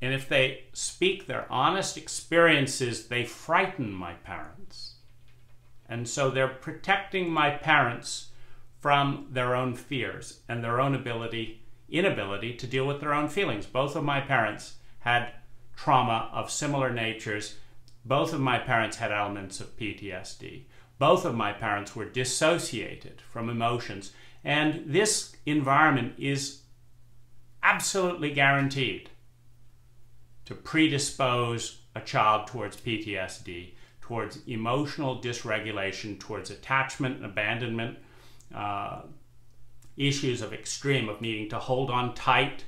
And if they speak their honest experiences, they frighten my parents. And so they're protecting my parents from their own fears and their own inability to deal with their own feelings. Both of my parents had trauma of similar natures. Both of my parents had elements of PTSD. Both of my parents were dissociated from emotions. And this environment is absolutely guaranteed to predispose a child towards PTSD, towards emotional dysregulation, towards attachment and abandonment, issues of extreme, of needing to hold on tight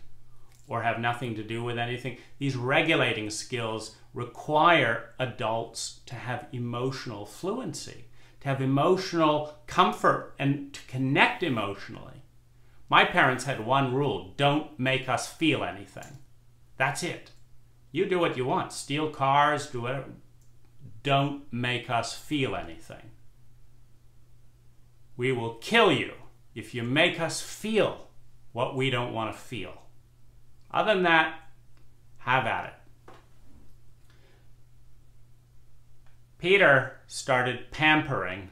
or have nothing to do with anything. These regulating skills require adults to have emotional fluency, to have emotional comfort and to connect emotionally. My parents had one rule: don't make us feel anything. That's it. You do what you want. Steal cars, do whatever. Don't make us feel anything. We will kill you if you make us feel what we don't want to feel. Other than that, have at it. Peter started pampering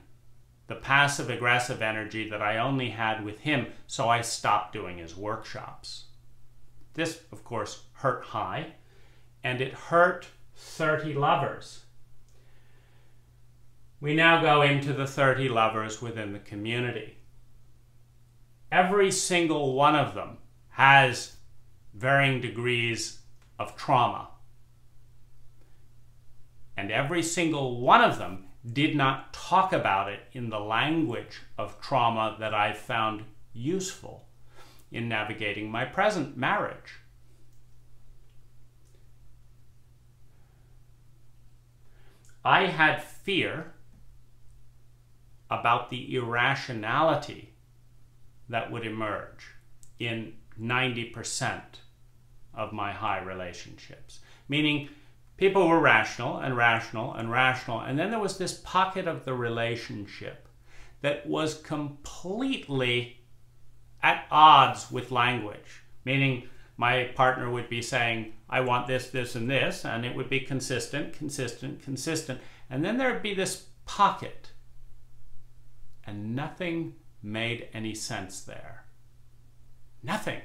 the passive-aggressive energy that I only had with him, so I stopped doing his workshops. This, of course, hurt high, and it hurt 30 lovers. We now go into the 30 lovers within the community. Every single one of them has varying degrees of trauma. And every single one of them did not talk about it in the language of trauma that I found useful in navigating my present marriage. I had fear about the irrationality that would emerge in 90% of my high relationships. Meaning, people were rational and rational and rational, and then there was this pocket of the relationship that was completely at odds with language. Meaning, my partner would be saying, I want this, this, and this, and it would be consistent, consistent, consistent. And then there would be this pocket, and nothing made any sense there. Nothing.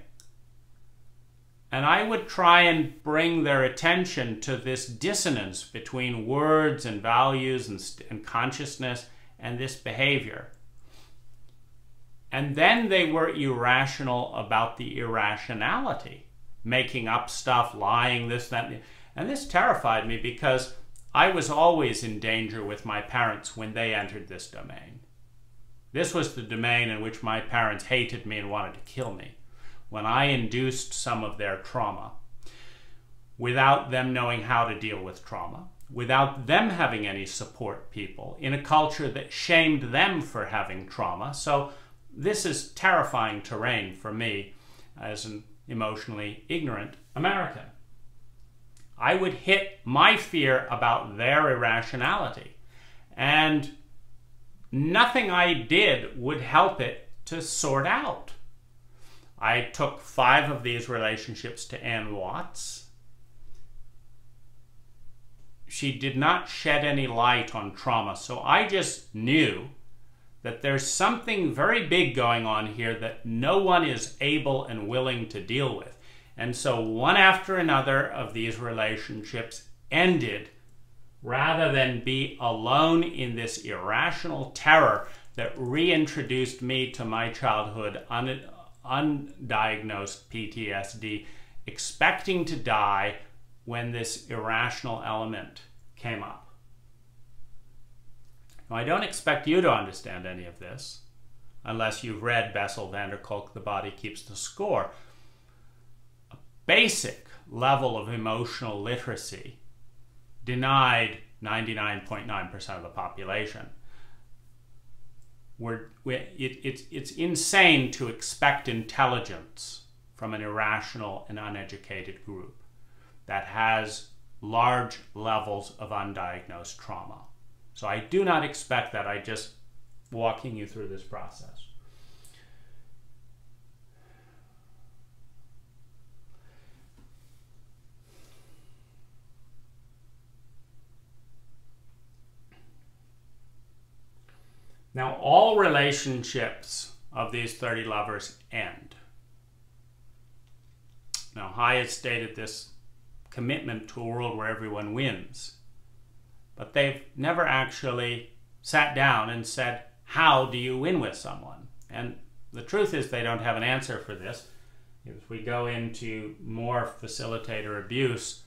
And I would try and bring their attention to this dissonance between words and values and consciousness and this behavior. And then they were irrational about the irrationality, making up stuff, lying, this, that, and this terrified me because I was always in danger with my parents when they entered this domain. This was the domain in which my parents hated me and wanted to kill me, when I induced some of their trauma without them knowing how to deal with trauma, without them having any support people, in a culture that shamed them for having trauma. So this is terrifying terrain for me as an emotionally ignorant American. I would hit my fear about their irrationality, and nothing I did would help it to sort out. I took 5 of these relationships to Ann Watts. She did not shed any light on trauma, so I just knew that there's something very big going on here that no one is able and willing to deal with. And so one after another of these relationships ended rather than be alone in this irrational terror that reintroduced me to my childhood undiagnosed PTSD, expecting to die when this irrational element came up. Now, I don't expect you to understand any of this unless you've read Bessel van der Kolk, The Body Keeps the Score. basic level of emotional literacy denied 99.9% of the population. It's insane to expect intelligence from an irrational and uneducated group that has large levels of undiagnosed trauma. So I do not expect that. I'm just walking you through this process. Now, all relationships of these 30 lovers end. Now, Hai has stated this commitment to a world where everyone wins, but they've never actually sat down and said, how do you win with someone? And the truth is they don't have an answer for this. If we go into more facilitator abuse,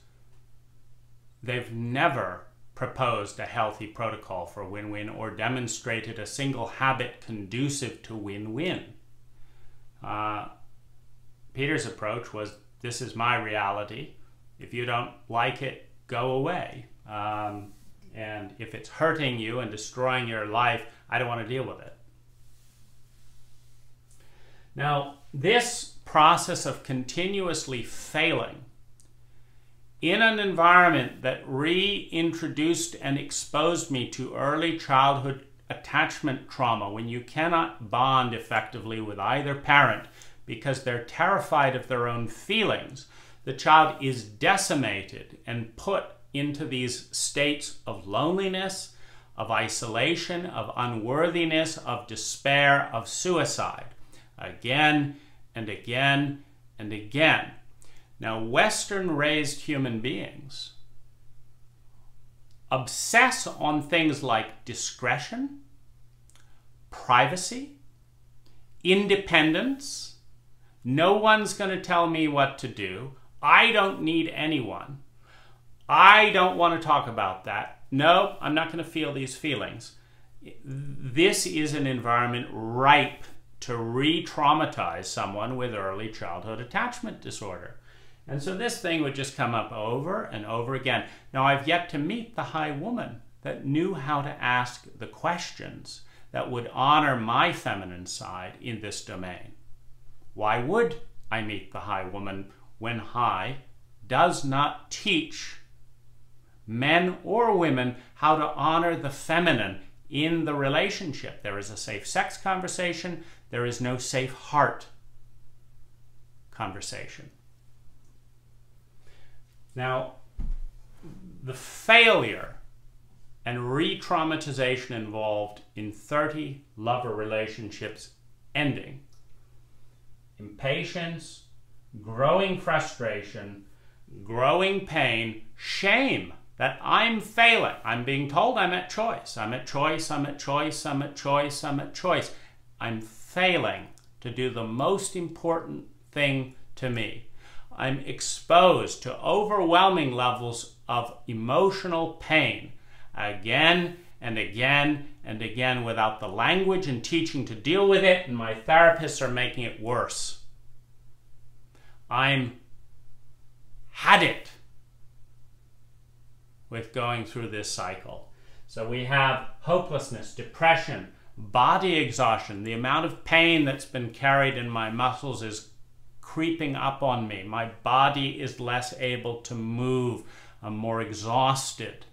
they've never proposed a healthy protocol for win-win or demonstrated a single habit conducive to win-win. Peter's approach was, this is my reality. If you don't like it, go away. And if it's hurting you and destroying your life, I don't want to deal with it. Now, this process of continuously failing in an environment that reintroduced and exposed me to early childhood attachment trauma, when you cannot bond effectively with either parent because they're terrified of their own feelings, the child is decimated and put into these states of loneliness, of isolation, of unworthiness, of despair, of suicide, again and again and again. Now, Western-raised human beings obsess on things like discretion, privacy, independence. No one's going to tell me what to do. I don't need anyone. I don't want to talk about that. No, I'm not going to feel these feelings. This is an environment ripe to re-traumatize someone with early childhood attachment disorder. And so this thing would just come up over and over again. Now, I've yet to meet the Hai woman that knew how to ask the questions that would honor my feminine side in this domain. Why would I meet the Hai woman when Hai does not teach men or women how to honor the feminine in the relationship? There is a safe sex conversation. There is no safe heart conversation. Now, the failure and re-traumatization involved in 30 lover relationships ending, impatience, growing frustration, growing pain, shame that I'm failing. I'm being told I'm at choice. I'm at choice, I'm at choice, I'm at choice, I'm at choice. I'm failing to do the most important thing to me. I'm exposed to overwhelming levels of emotional pain again and again and again without the language and teaching to deal with it, and my therapists are making it worse. I'm had it with going through this cycle. So we have hopelessness, depression, body exhaustion. The amount of pain that's been carried in my muscles is creeping up on me. My body is less able to move. I'm more exhausted.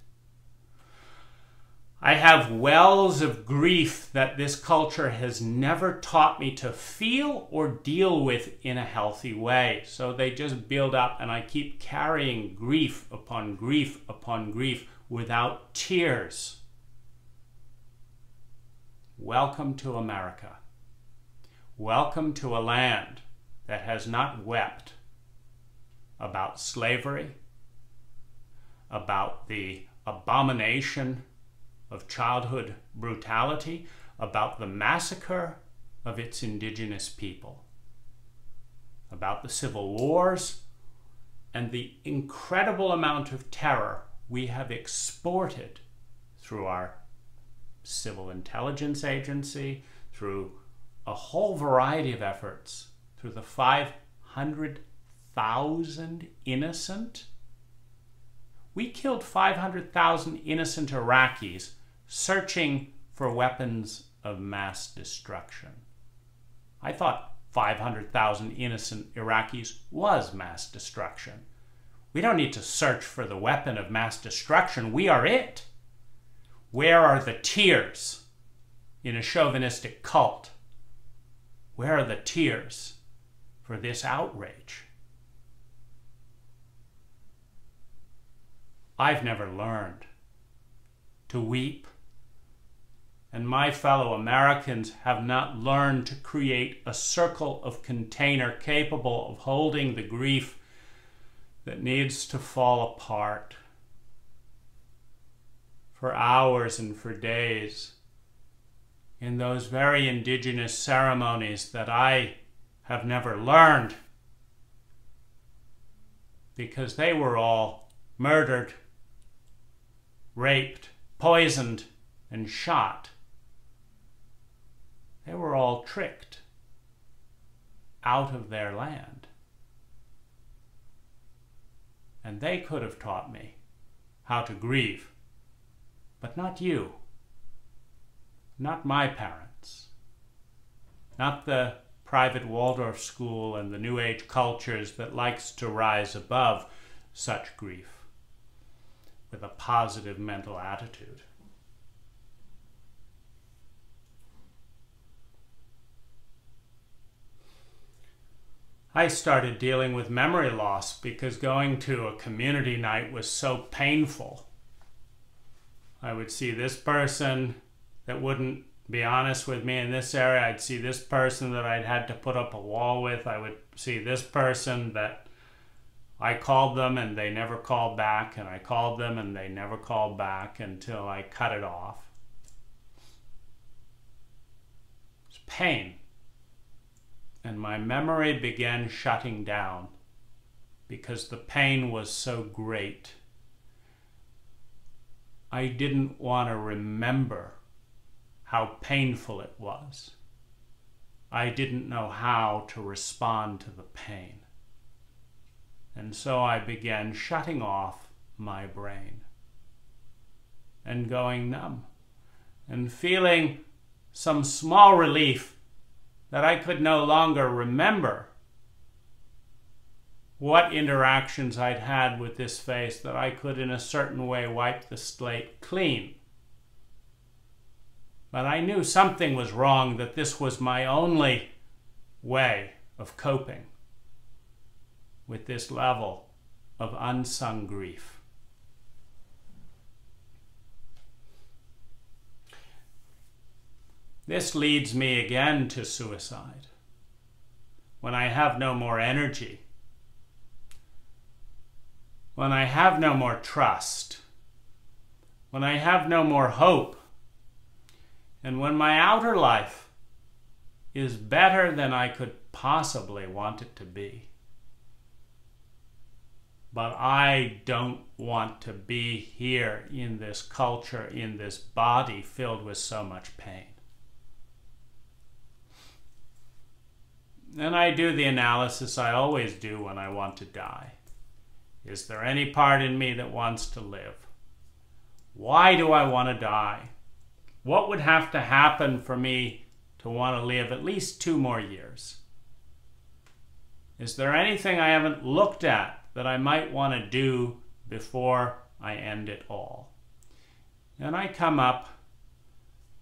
I have wells of grief that this culture has never taught me to feel or deal with in a healthy way. So they just build up, and I keep carrying grief upon grief upon grief without tears. Welcome to America. Welcome to a land that has not wept about slavery, about the abomination of childhood brutality, about the massacre of its indigenous people, about the civil wars, and the incredible amount of terror we have exported through our civil intelligence agency, through a whole variety of efforts, through the 500,000 500,000 innocent? We killed 500,000 innocent Iraqis searching for weapons of mass destruction. I thought 500,000 innocent Iraqis was mass destruction. We don't need to search for the weapon of mass destruction. We are it. Where are the tears in a chauvinistic cult? Where are the tears for this outrage? I've never learned to weep, and my fellow Americans have not learned to create a circle of container capable of holding the grief that needs to fall apart for hours and for days in those very indigenous ceremonies that I have never learned, because they were all murdered, raped, poisoned, and shot. They were all tricked out of their land. And they could have taught me how to grieve, but not you, not my parents, not the private Waldorf school and the New Age cultures that likes to rise above such grief with a positive mental attitude. I started dealing with memory loss because going to a community night was so painful. I would see this person that wouldn't be honest with me in this area. I'd see this person that I'd had to put up a wall with. I would see this person that I called them and they never called back, and I called them and they never called back until I cut it off. It's pain. And my memory began shutting down because the pain was so great. I didn't want to remember how painful it was. I didn't know how to respond to the pain. And so I began shutting off my brain and going numb and feeling some small relief that I could no longer remember what interactions I'd had with this face, that I could in a certain way wipe the slate clean. But I knew something was wrong, that this was my only way of coping with this level of unsung grief. This leads me again to suicide. When I have no more energy, when I have no more trust, when I have no more hope, and when my outer life is better than I could possibly want it to be. But I don't want to be here in this culture, in this body filled with so much pain. And I do the analysis I always do when I want to die. Is there any part in me that wants to live? Why do I want to die? What would have to happen for me to want to live at least 2 more years? Is there anything I haven't looked at that I might want to do before I end it all? And I come up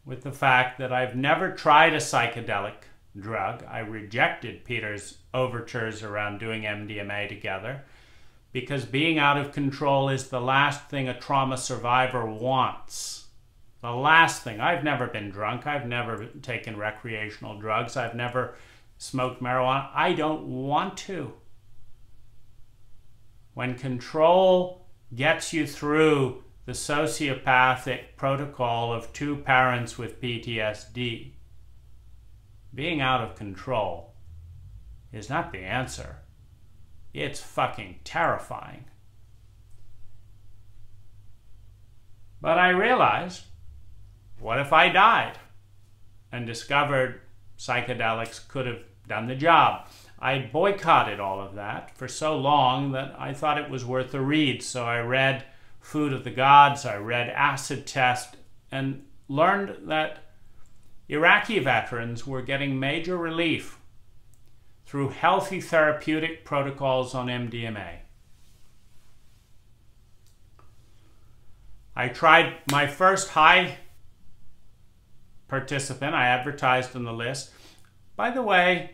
with the fact that I've never tried a psychedelic drug. I rejected Peter's overtures around doing MDMA together because being out of control is the last thing a trauma survivor wants. The last thing. I've never been drunk. I've never taken recreational drugs. I've never smoked marijuana. I don't want to. When control gets you through the sociopathic protocol of 2 parents with PTSD, being out of control is not the answer. It's fucking terrifying. But I realized, what if I died and discovered psychedelics could have done the job? I boycotted all of that for so long that I thought it was worth a read. So I read Food of the Gods, I read Acid Test, and learned that Iraqi veterans were getting major relief through healthy therapeutic protocols on MDMA. I tried my first high participant. I advertised on the list. By the way,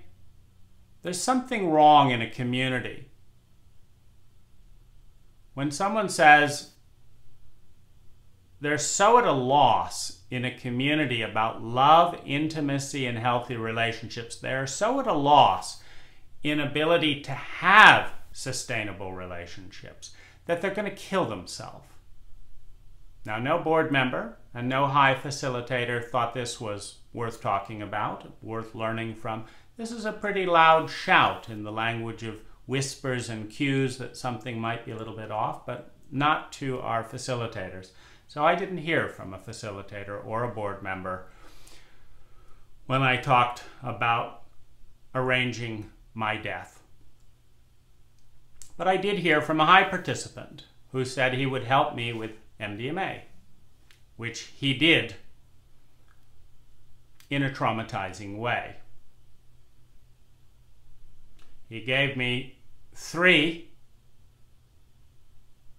there's something wrong in a community when someone says they're so at a loss in a community about love, intimacy, and healthy relationships. They're so at a loss in ability to have sustainable relationships that they're going to kill themselves. Now, no board member and no high facilitator thought this was worth talking about, worth learning from. This is a pretty loud shout in the language of whispers and cues that something might be a little bit off, but not to our facilitators. So I didn't hear from a facilitator or a board member when I talked about arranging my death. But I did hear from a high participant who said he would help me with MDMA, which he did in a traumatizing way. He gave me 3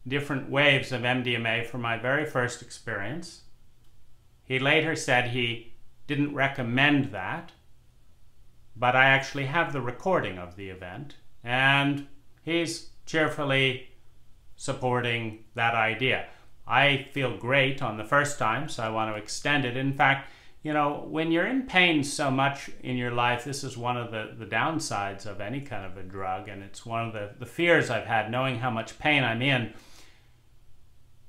different waves of MDMA for my very first experience. He later said he didn't recommend that, but I actually have the recording of the event, and he's cheerfully supporting that idea. I feel great on the first time, so I want to extend it. In fact, you know, when you're in pain so much in your life, this is one of the downsides of any kind of a drug, and it's one of the fears I've had, knowing how much pain I'm in.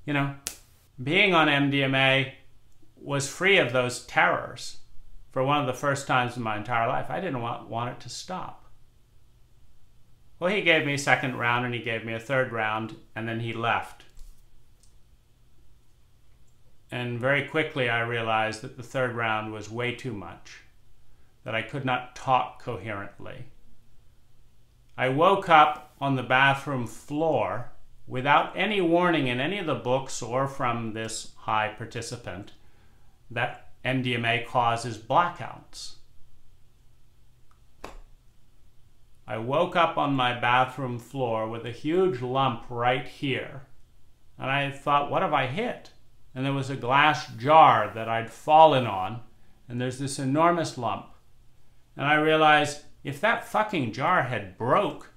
You know, being on MDMA was free of those terrors for one of the first times in my entire life. I didn't want it to stop. Well, he gave me a second round, and he gave me a third round, and then he left. And very quickly I realized that the third round was way too much, that I could not talk coherently. I woke up on the bathroom floor without any warning in any of the books or from this high participant that MDMA causes blackouts. I woke up on my bathroom floor with a huge lump right here, and I thought, what have I hit? And there was a glass jar that I'd fallen on, and there's this enormous lump. And I realized if that fucking jar had broke,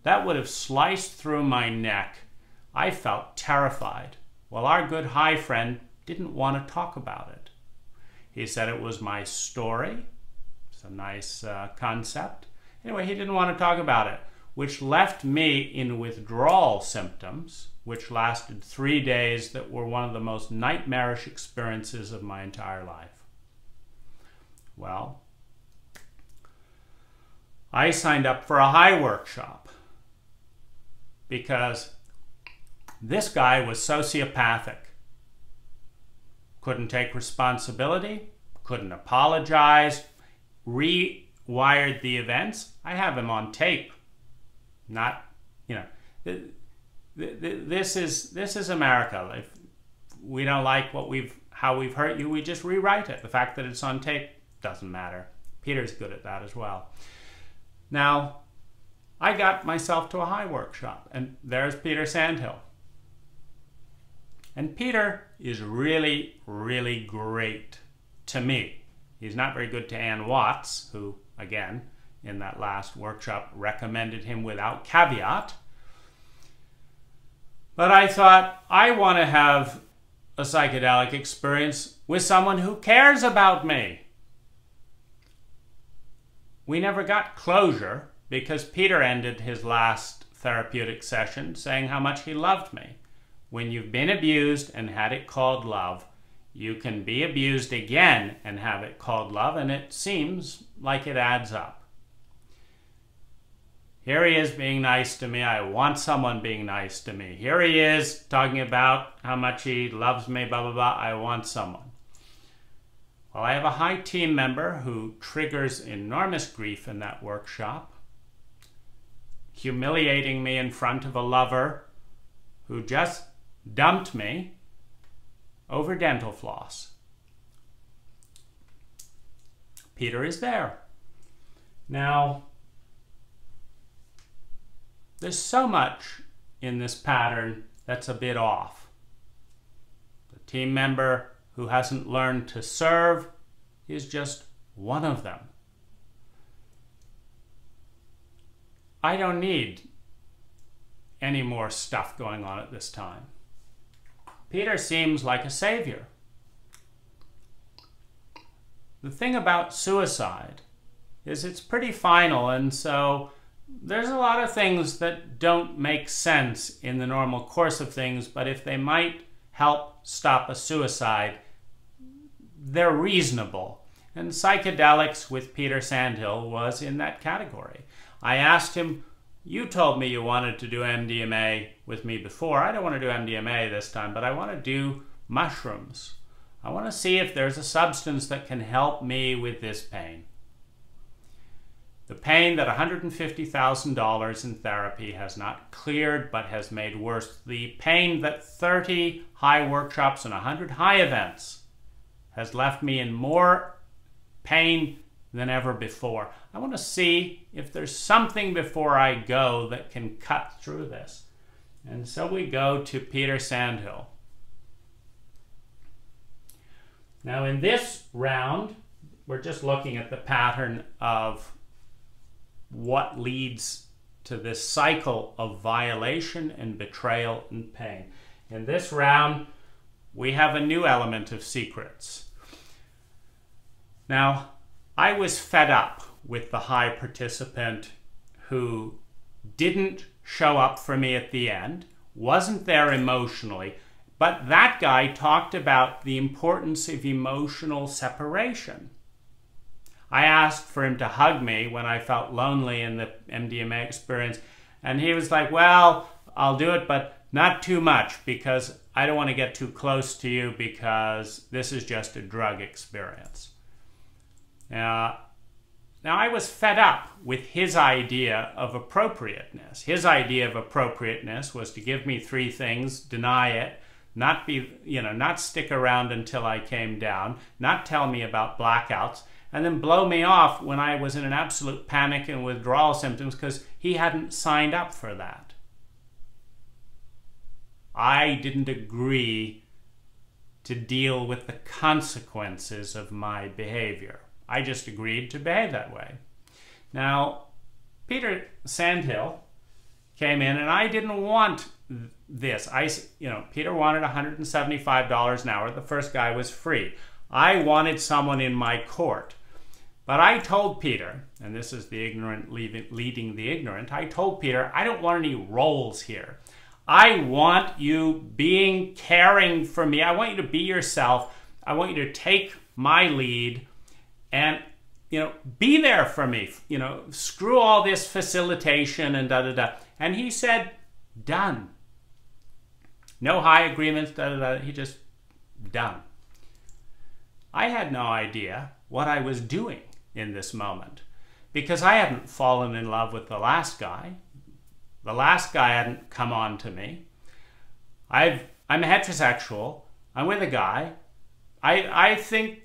that would have sliced through my neck. I felt terrified. Well, our good high friend didn't want to talk about it. He said it was my story. It's a nice concept. Anyway, he didn't want to talk about it, which left me in withdrawal symptoms, which lasted 3 days, that were one of the most nightmarish experiences of my entire life. Well, I signed up for a high workshop because this guy was sociopathic. Couldn't take responsibility, couldn't apologize, rewired the events. I have him on tape. Not, you know, this is America. If we don't like how we've hurt you, we just rewrite it. The fact that it's on tape doesn't matter. Peter's good at that as well. Now, I got myself to a high workshop, and there's Peter Sandhill. And Peter is really, really great to me. He's not very good to Ann Watts, who, again, in that last workshop, recommended him without caveat. But I thought, I want to have a psychedelic experience with someone who cares about me. We never got closure because Peter ended his last therapeutic session saying how much he loved me. When you've been abused and had it called love, you can be abused again and have it called love, and it seems like it adds up. Here he is being nice to me. I want someone being nice to me. Here he is talking about how much he loves me, blah, blah, blah. I want someone. Well, I have a high team member who triggers enormous grief in that workshop. humiliating me in front of a lover who just dumped me over dental floss. Peter is there. Now, there's so much in this pattern that's a bit off. The team member who hasn't learned to serve is just one of them. I don't need any more stuff going on at this time. Peter seems like a savior. The thing about suicide is it's pretty final, and so there's a lot of things that don't make sense in the normal course of things, but if they might help stop a suicide, they're reasonable. And psychedelics with Peter Sandhill was in that category. I asked him, you told me you wanted to do MDMA with me before. I don't want to do MDMA this time, but I want to do mushrooms. I want to see if there's a substance that can help me with this pain. The pain that $150,000 in therapy has not cleared but has made worse. The pain that 30 high workshops and 100 high events has left me in more pain than ever before. I want to see if there's something before I go that can cut through this. And so we go to Peter Sandhill. Now in this round, we're just looking at the pattern of what leads to this cycle of violation and betrayal and pain. In this round, we have a new element of secrets. Now, I was fed up with the high participant who didn't show up for me at the end, wasn't there emotionally, but that guy talked about the importance of emotional separation. I asked for him to hug me when I felt lonely in the MDMA experience, and he was like, well, I'll do it, but not too much, because I don't want to get too close to you because this is just a drug experience. Now I was fed up with his idea of appropriateness. His idea of appropriateness was to give me 3 things, deny it, not stick around until I came down, not tell me about blackouts, and then blow me off when I was in an absolute panic and withdrawal symptoms because he hadn't signed up for that. I didn't agree to deal with the consequences of my behavior. I just agreed to behave that way. Now, Peter Sandhill came in, and I didn't want this. Peter wanted $175 an hour. The first guy was free. I wanted someone in my court. But I told Peter, and this is the ignorant leading the ignorant, I told Peter, I don't want any roles here. I want you caring for me. I want you to be yourself. I want you to take my lead and, be there for me. Screw all this facilitation and da-da-da. And he said, done. No high agreements, da-da-da. He just, done. I had no idea what I was doing in this moment because I hadn't fallen in love with the last guy. The last guy hadn't come on to me. I'm heterosexual. I'm with a guy. I think,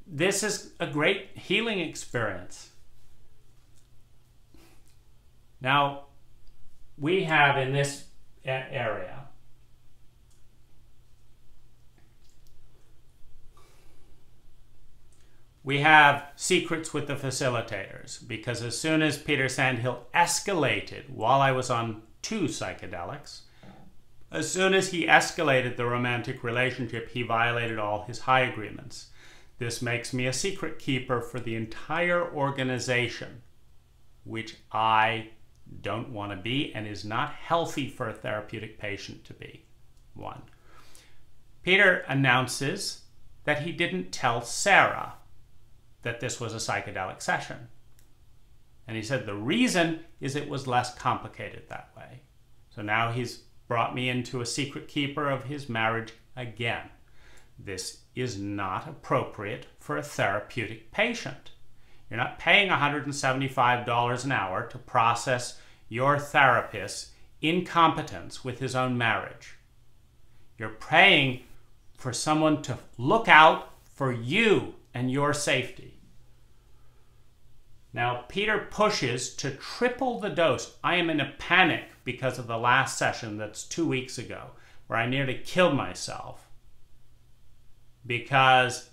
this is a great healing experience. Now, we have in this area we have secrets with the facilitators, because as soon as Peter Sandhill escalated while I was on 2 psychedelics, as soon as he escalated the romantic relationship, he violated all his high agreements. This makes me a secret keeper for the entire organization, which I don't want to be and is not healthy for a therapeutic patient to be. 1. Peter announces that he didn't tell Sarah that this was a psychedelic session. And he said the reason is it was less complicated that way. So now he's brought me into a secret keeper of his marriage again. This is not appropriate for a therapeutic patient. You're not paying $175 an hour to process your therapist's incompetence with his own marriage. You're praying for someone to look out for you and your safety. Now, Peter pushes to triple the dose. I am in a panic because of the last session that's 2 weeks ago, where I nearly killed myself because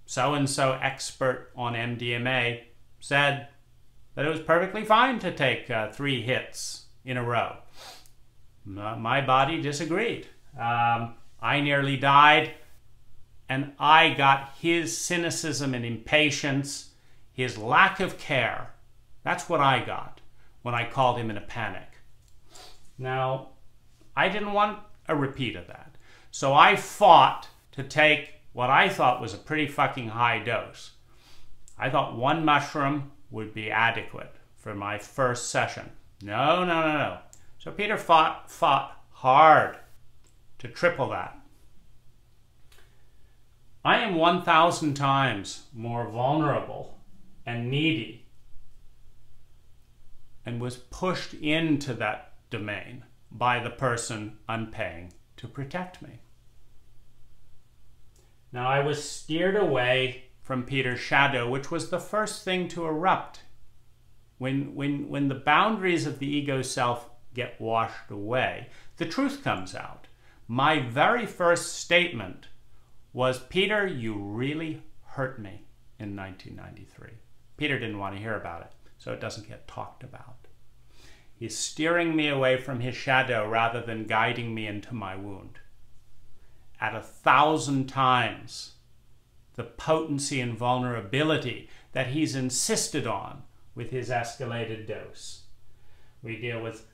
so-and-so expert on MDMA said that it was perfectly fine to take 3 hits in a row. My body disagreed. I nearly died, and I got his cynicism and impatience, his lack of care. That's what I got when I called him in a panic. Now, I didn't want a repeat of that. So I fought to take what I thought was a pretty fucking high dose. I thought 1 mushroom would be adequate for my first session. No. So Peter fought hard to triple that. I am 1,000 times more vulnerable and needy, and was pushed into that domain by the person I'm paying to protect me. Now, I was steered away from Peter's shadow, which was the first thing to erupt. When the boundaries of the ego self get washed away, the truth comes out. My very first statement was, Peter, you really hurt me in 1993. Peter didn't want to hear about it, so it doesn't get talked about. He's steering me away from his shadow rather than guiding me into my wound. At 1,000 times the potency and vulnerability that he's insisted on with his escalated dose. We deal with,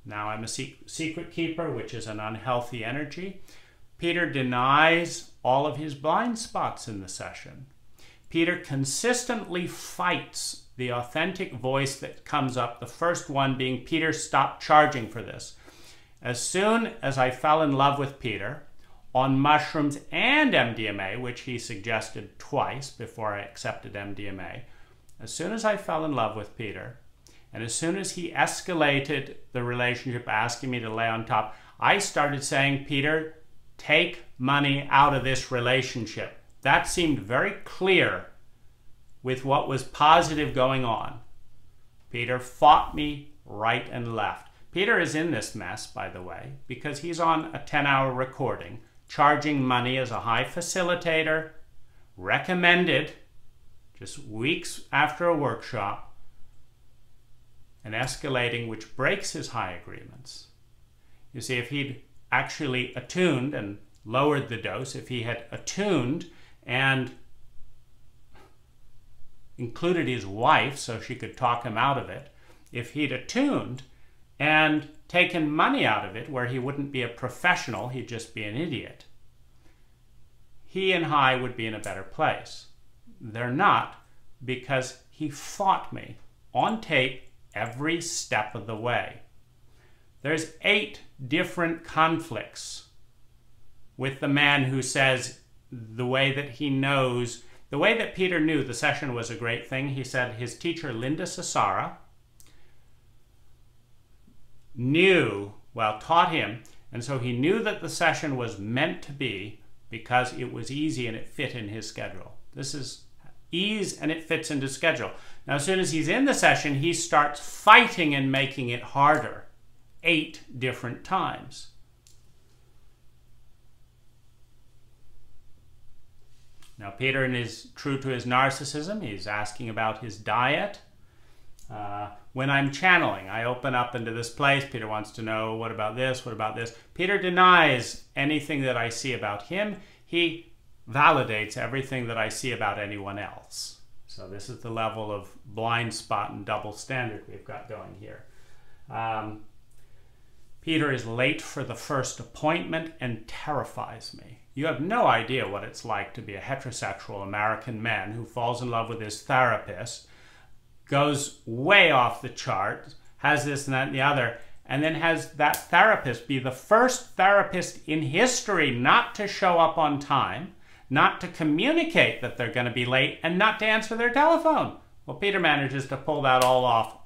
now I'm a secret keeper, which is an unhealthy energy. Peter denies all of his blind spots in the session. Peter consistently fights the authentic voice that comes up, the first one being, Peter, stop charging for this. As soon as I fell in love with Peter, on mushrooms and MDMA, which he suggested twice before I accepted MDMA, as soon as I fell in love with Peter, and as soon as he escalated the relationship, asking me to lay on top, I started saying, Peter, take money out of this relationship. That seemed very clear with what was positive going on. Peter fought me right and left. Peter is in this mess, by the way, because he's on a 10-hour recording, charging money as a high facilitator, recommended just weeks after a workshop, and escalating, which breaks his high agreements. You see, if he'd actually attuned and lowered the dose, if he had attuned and included his wife so she could talk him out of it, if he'd attuned and taken money out of it where he wouldn't be a professional, he'd just be an idiot, he and I would be in a better place. They're not, because he fought me on tape every step of the way. There's 8 different conflicts with the man who says the way that he knows, the way that Peter knew the session was a great thing. He said his teacher, Linda Sassara, taught him, and so he knew that the session was meant to be because it was easy and it fit in his schedule. This is ease and it fits into schedule. Now, as soon as he's in the session, he starts fighting and making it harder 8 different times. Now, Peter is true to his narcissism. He's asking about his diet. When I'm channeling, I open up into this place. Peter wants to know, what about this? What about this? Peter denies anything that I see about him. He validates everything that I see about anyone else. So this is the level of blind spot and double standard we've got going here. Peter is late for the first appointment and terrifies me. You have no idea what it's like to be a heterosexual American man who falls in love with his therapist, goes way off the chart, has this and that and the other, and then has that therapist be the first therapist in history not to show up on time, not to communicate that they're going to be late, and not to answer their telephone. Well, Peter manages to pull that all off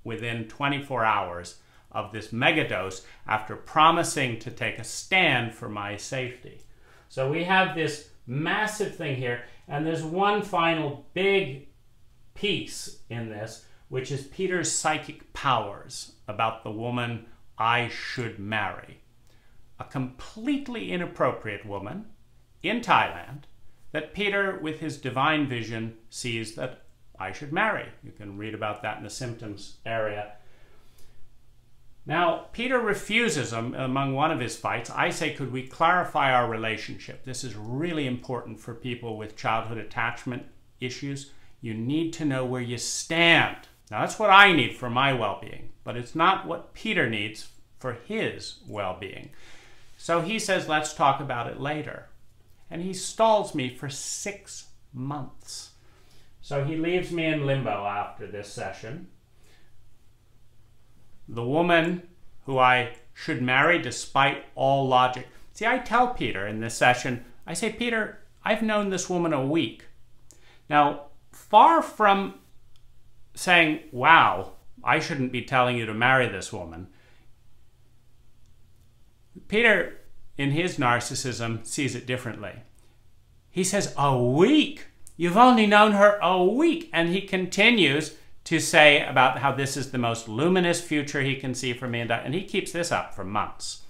within 24 hours of this megadose after promising to take a stand for my safety. So we have this massive thing here, and there's one final big piece in this, which is Peter's psychic powers about the woman I should marry. A completely inappropriate woman in Thailand that Peter, with his divine vision, sees that I should marry. You can read about that in the symptoms area. Now, Peter refuses among one of his fights. I say, could we clarify our relationship? This is really important for people with childhood attachment issues. You need to know where you stand. Now, that's what I need for my well-being, but it's not what Peter needs for his well-being. So he says, let's talk about it later. And he stalls me for 6 months. So he leaves me in limbo after this session. The woman who I should marry despite all logic. See, I tell Peter in this session, I say, Peter, I've known this woman a week. Now, far from saying, wow, I shouldn't be telling you to marry this woman, Peter, in his narcissism, sees it differently. He says, a week? You've only known her a week. And he continues to say about how this is the most luminous future he can see for me, and he keeps this up for months.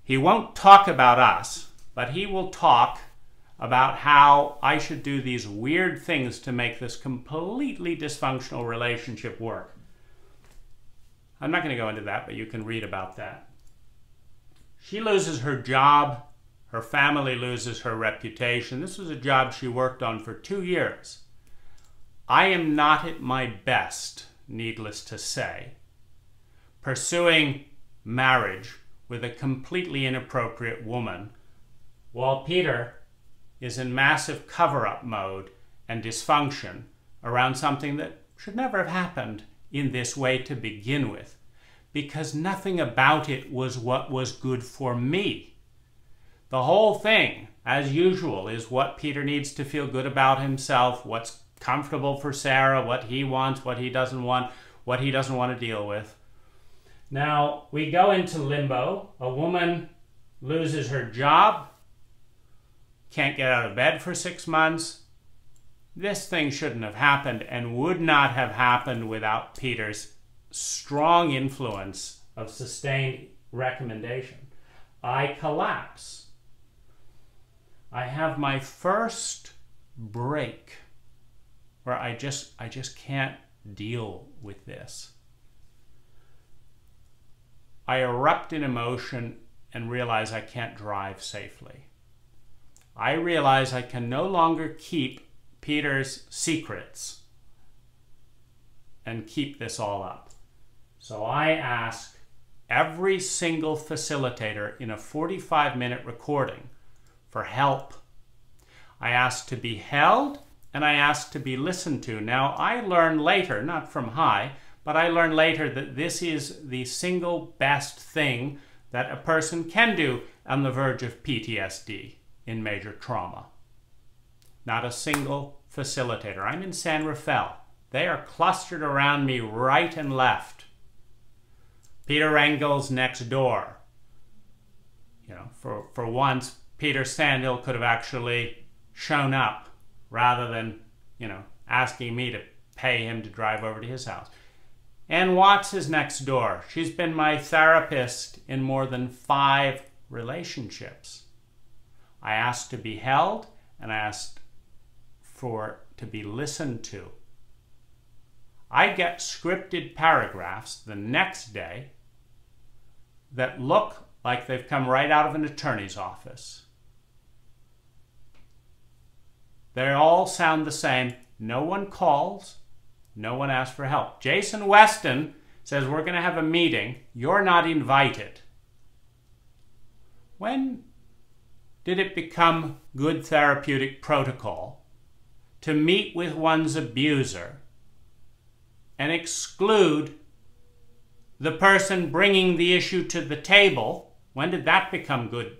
He won't talk about us, but he will talk about how I should do these weird things to make this completely dysfunctional relationship work. I'm not going to go into that, but you can read about that. She loses her job. Her family loses her reputation. This was a job she worked on for 2 years. I am not at my best, needless to say, pursuing marriage with a completely inappropriate woman, while Peter is in massive cover-up mode and dysfunction around something that should never have happened in this way to begin with, because nothing about it was what was good for me. The whole thing, as usual, is what Peter needs to feel good about himself, what's comfortable for Sarah, what he wants, what he doesn't want, what he doesn't want to deal with. Now, we go into limbo. A woman loses her job, can't get out of bed for 6 months. This thing shouldn't have happened and would not have happened without Peter's strong influence of sustained recommendation. I collapse. I have my first break where I just can't deal with this. I erupt in emotion and realize I can't drive safely. I realize I can no longer keep Peter's secrets and keep this all up. So I ask every single facilitator in a 45-minute recording for help. I ask to be held and I ask to be listened to. Now, I learn later, not from high, but I learn later that this is the single best thing that a person can do on the verge of PTSD in major trauma. Not a single facilitator. I'm in San Rafael. They are clustered around me right and left. Peter Engel's next door. You know, for once, Peter Sandhill could have actually shown up rather than, you know, asking me to pay him to drive over to his house. Ann Watts is next door. She's been my therapist in more than 5 relationships. I asked to be held and I asked to be listened to. I get scripted paragraphs the next day that look like they've come right out of an attorney's office. They all sound the same. No one calls. No one asks for help. Jason Weston says, we're going to have a meeting. You're not invited. When did it become good therapeutic protocol to meet with one's abuser and exclude the person bringing the issue to the table? When did that become good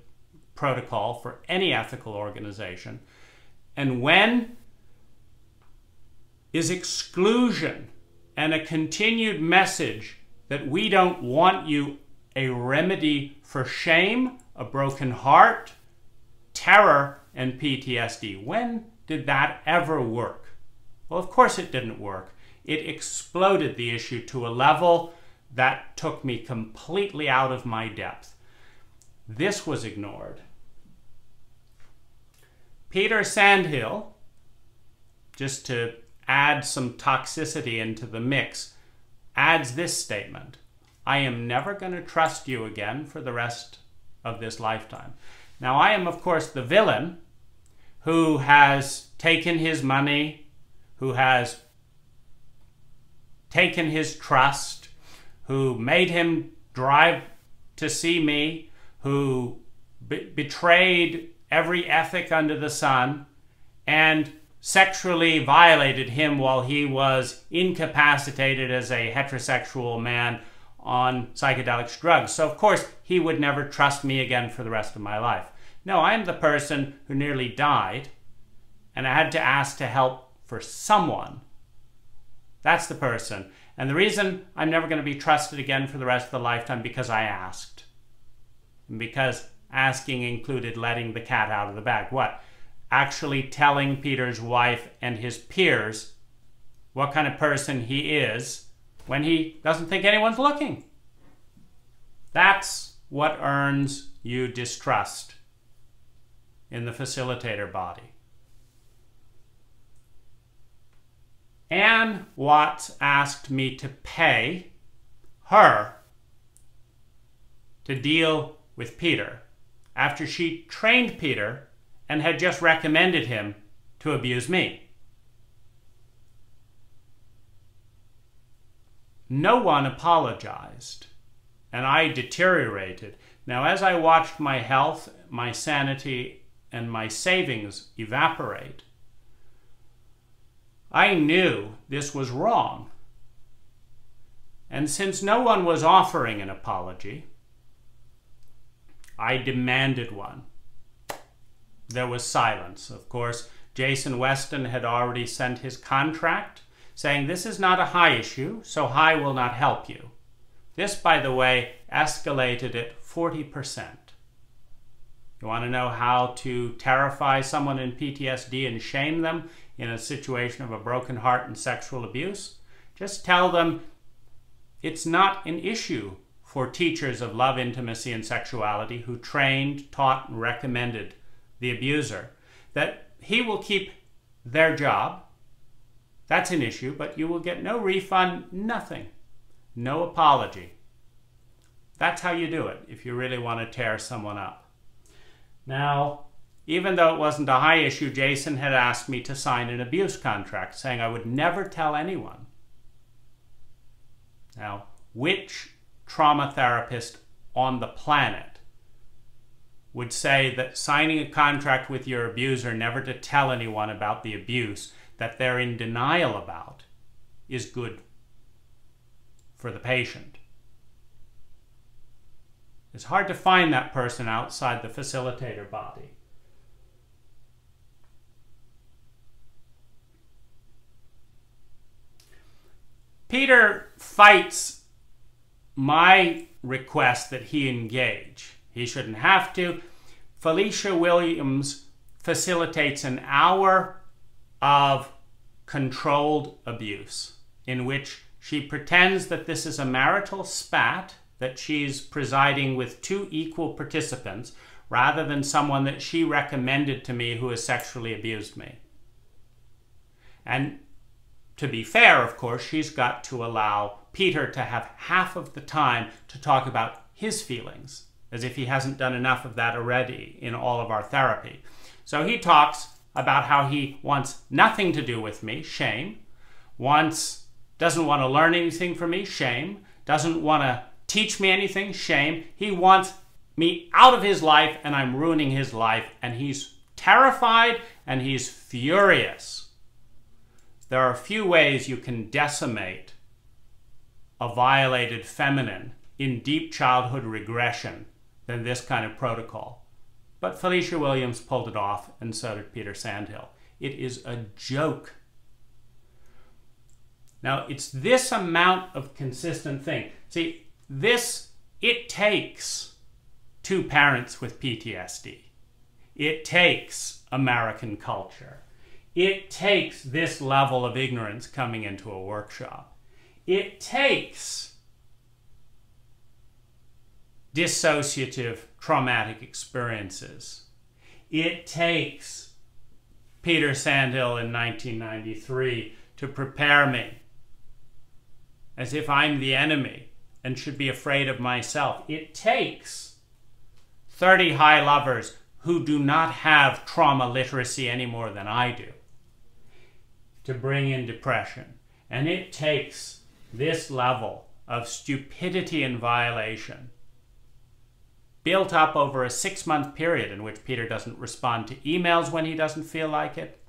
protocol for any ethical organization? And when is exclusion and a continued message that we don't want you a remedy for shame, a broken heart, terror, and PTSD. When did that ever work? Well, of course it didn't work. It exploded the issue to a level that took me completely out of my depth. This was ignored. Peter Sandhill, just to add some toxicity into the mix, adds this statement: I am never going to trust you again for the rest of this lifetime. Now, I am, of course, the villain who has taken his money, who has taken his trust, who made him drive to see me, who betrayed every ethic under the sun, and sexually violated him while he was incapacitated as a heterosexual man on psychedelic drugs. So, of course, he would never trust me again for the rest of my life. No, I am the person who nearly died, and I had to ask to help for someone. That's the person. And the reason I'm never going to be trusted again for the rest of the lifetime, because I asked. And because asking included letting the cat out of the bag. What? Actually telling Peter's wife and his peers what kind of person he is when he doesn't think anyone's looking. That's what earns you distrust in the facilitator body. Anne Watts asked me to pay her to deal with Peter after she trained Peter and had just recommended him to abuse me. No one apologized, and I deteriorated. Now, as I watched my health, my sanity, and my savings evaporate, I knew this was wrong. And since no one was offering an apology, I demanded one. There was silence. Of course, Jason Weston had already sent his contract saying this is not a high issue, so high will not help you. This, by the way, escalated at 40%. You want to know how to terrify someone in PTSD and shame them in a situation of a broken heart and sexual abuse? Just tell them it's not an issue for teachers of love, intimacy, and sexuality who trained, taught, and recommended the abuser, that he will keep their job. That's an issue, but you will get no refund, nothing, no apology. That's how you do it if you really want to tear someone up. Now, even though it wasn't a high issue, Jason had asked me to sign an abuse contract saying I would never tell anyone. Now, which trauma therapist on the planet would say that signing a contract with your abuser never to tell anyone about the abuse that they're in denial about is good for the patient? It's hard to find that person outside the facilitator body. Peter fights my request that he engage. He shouldn't have to. Felicia Williams facilitates an hour of controlled abuse in which she pretends that this is a marital spat, that she's presiding with two equal participants rather than someone that she recommended to me who has sexually abused me. And to be fair, of course, she's got to allow Peter to have half of the time to talk about his feelings, as if he hasn't done enough of that already in all of our therapy. So he talks about how he wants nothing to do with me, shame, doesn't want to learn anything from me, shame, doesn't want to teach me anything, shame. He wants me out of his life and I'm ruining his life, and he's terrified and he's furious. There are a few ways you can decimate a violated feminine in deep childhood regression than this kind of protocol. But Felicia Williams pulled it off, and so did Peter Sandhill. It is a joke. Now, it's this amount of consistent thing. See, it takes 2 parents with PTSD. It takes American culture. It takes this level of ignorance coming into a workshop. It takes dissociative traumatic experiences. It takes Peter Sandhill in 1993 to prepare me as if I'm the enemy and should be afraid of myself. It takes 30 high lovers who do not have trauma literacy any more than I do to bring in depression. And it takes this level of stupidity and violation built up over a 6-month period in which Peter doesn't respond to emails when he doesn't feel like it,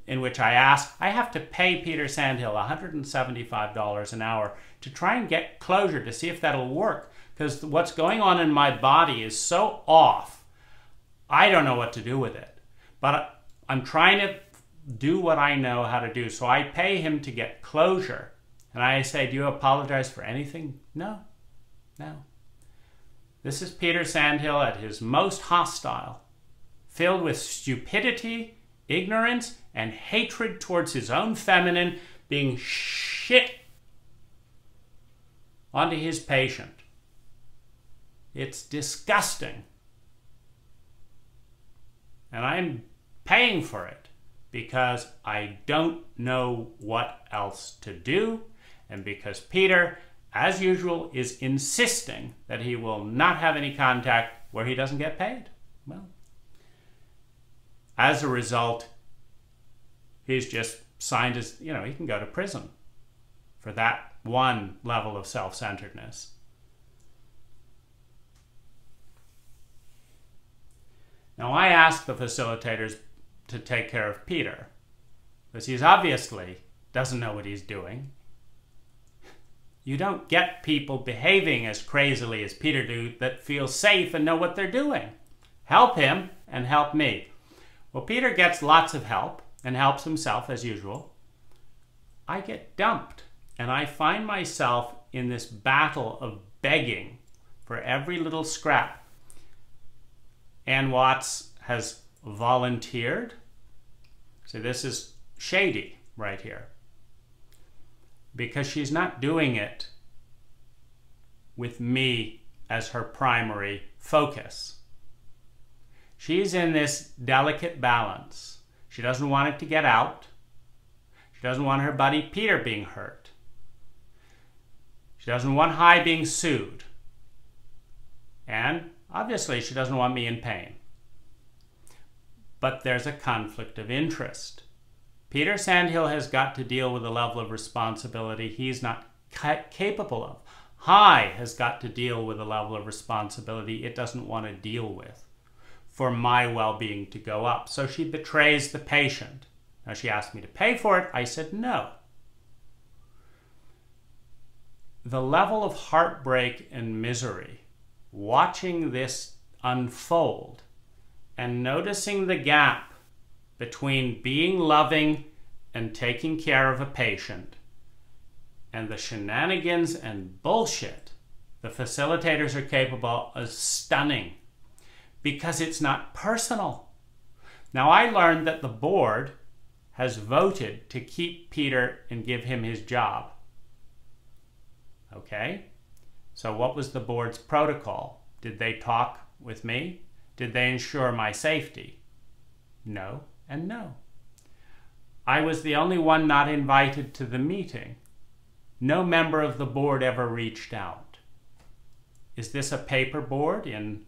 in which I have to pay Peter Sandhill $175 an hour to try and get closure to see if that'll work, because what's going on in my body is so off, I don't know what to do with it. But I'm trying to do what I know how to do. So I pay him to get closure. And I say, do you apologize for anything? No, no. This is Peter Sandhill at his most hostile, filled with stupidity, ignorance, and hatred towards his own feminine, being shit onto his patient. It's disgusting. And I'm paying for it because I don't know what else to do, and because Peter, as usual, is insisting that he will not have any contact where he doesn't get paid. Well, as a result, he's just signed as, he can go to prison for that one level of self-centeredness. Now, I asked the facilitators to take care of Peter, because he's obviously doesn't know what he's doing. You don't get people behaving as crazily as Peter do that feel safe and know what they're doing. Help him and help me. Well, Peter gets lots of help and helps himself as usual. I get dumped, and I find myself in this battle of begging for every little scrap. Ann Watts has volunteered. So this is shady right here, because she's not doing it with me as her primary focus. She's in this delicate balance. She doesn't want it to get out. She doesn't want her buddy Peter being hurt. She doesn't want Hy being sued. And obviously she doesn't want me in pain. But there's a conflict of interest. Peter Sandhill has got to deal with a level of responsibility he's not capable of. Hy has got to deal with a level of responsibility it doesn't want to deal with for my well-being to go up. So she betrays the patient. Now, she asked me to pay for it. I said no. The level of heartbreak and misery watching this unfold and noticing the gap between being loving and taking care of a patient and the shenanigans and bullshit the facilitators are capable of is stunning, because it's not personal. Now, I learned that the board has voted to keep Peter and give him his job. Okay? So what was the board's protocol? Did they talk with me? Did they ensure my safety? No and no. I was the only one not invited to the meeting. No member of the board ever reached out. Is this a paper board in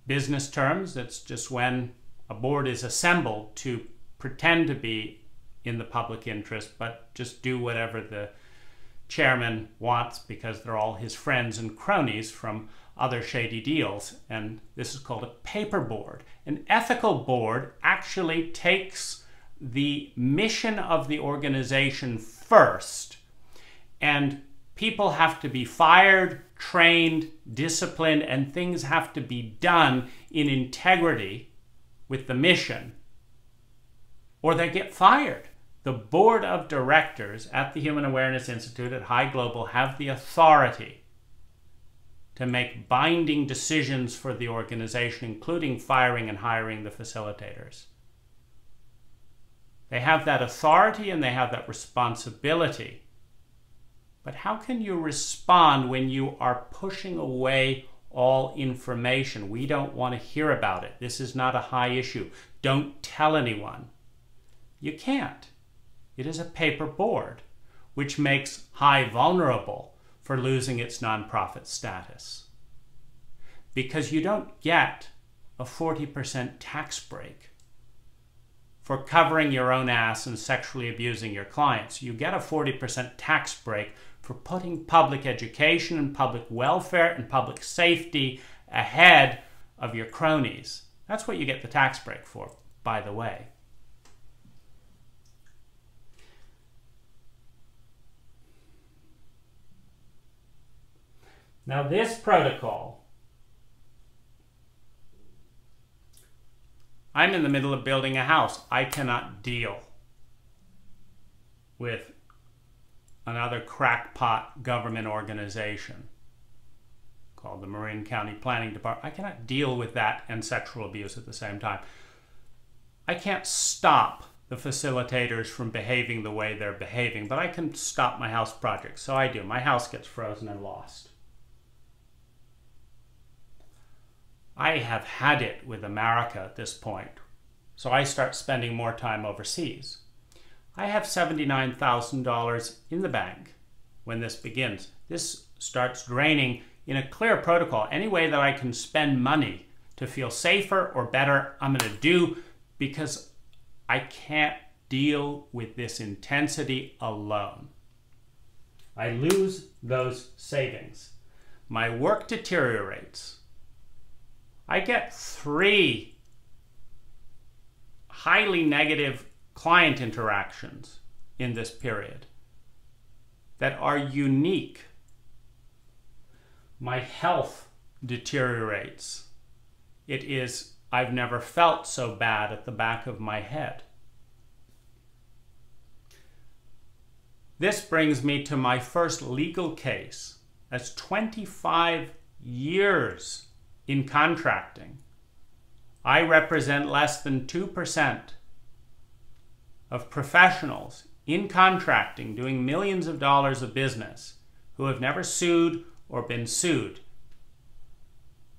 business terms? It's just when a board is assembled to pretend to be in the public interest, but just do whatever the chairman wants because they're all his friends and cronies from other shady deals. And this is called a paper board. An ethical board actually takes the mission of the organization first, and people have to be fired, trained, disciplined, and things have to be done in integrity with the mission, or they get fired. The board of directors at the Human Awareness Institute at High Global have the authority to make binding decisions for the organization, including firing and hiring the facilitators. They have that authority and they have that responsibility. But how can you respond when you are pushing away all information? We don't want to hear about it. This is not a high issue. Don't tell anyone. You can't. It is a paper board, which makes High vulnerable for losing its nonprofit status. Because you don't get a 40% tax break for covering your own ass and sexually abusing your clients. You get a 40% tax break for putting public education and public welfare and public safety ahead of your cronies. That's what you get the tax break for, by the way. Now this protocol, I'm in the middle of building a house. I cannot deal with another crackpot government organization called the Marin County Planning Department. I cannot deal with that and sexual abuse at the same time. I can't stop the facilitators from behaving the way they're behaving, but I can stop my house project. So I do. My house gets frozen and lost. I have had it with America at this point, so I start spending more time overseas. I have $79,000 in the bank when this begins. This starts draining in a clear protocol. Any way that I can spend money to feel safer or better, I'm going to do, because I can't deal with this intensity alone. I lose those savings. My work deteriorates. I get 3 highly negative client interactions in this period that are unique. My health deteriorates. I've never felt so bad at the back of my head. This brings me to my first legal case. That's 25 years in contracting. I represent less than 2% of professionals in contracting doing millions of dollars of business who have never sued or been sued,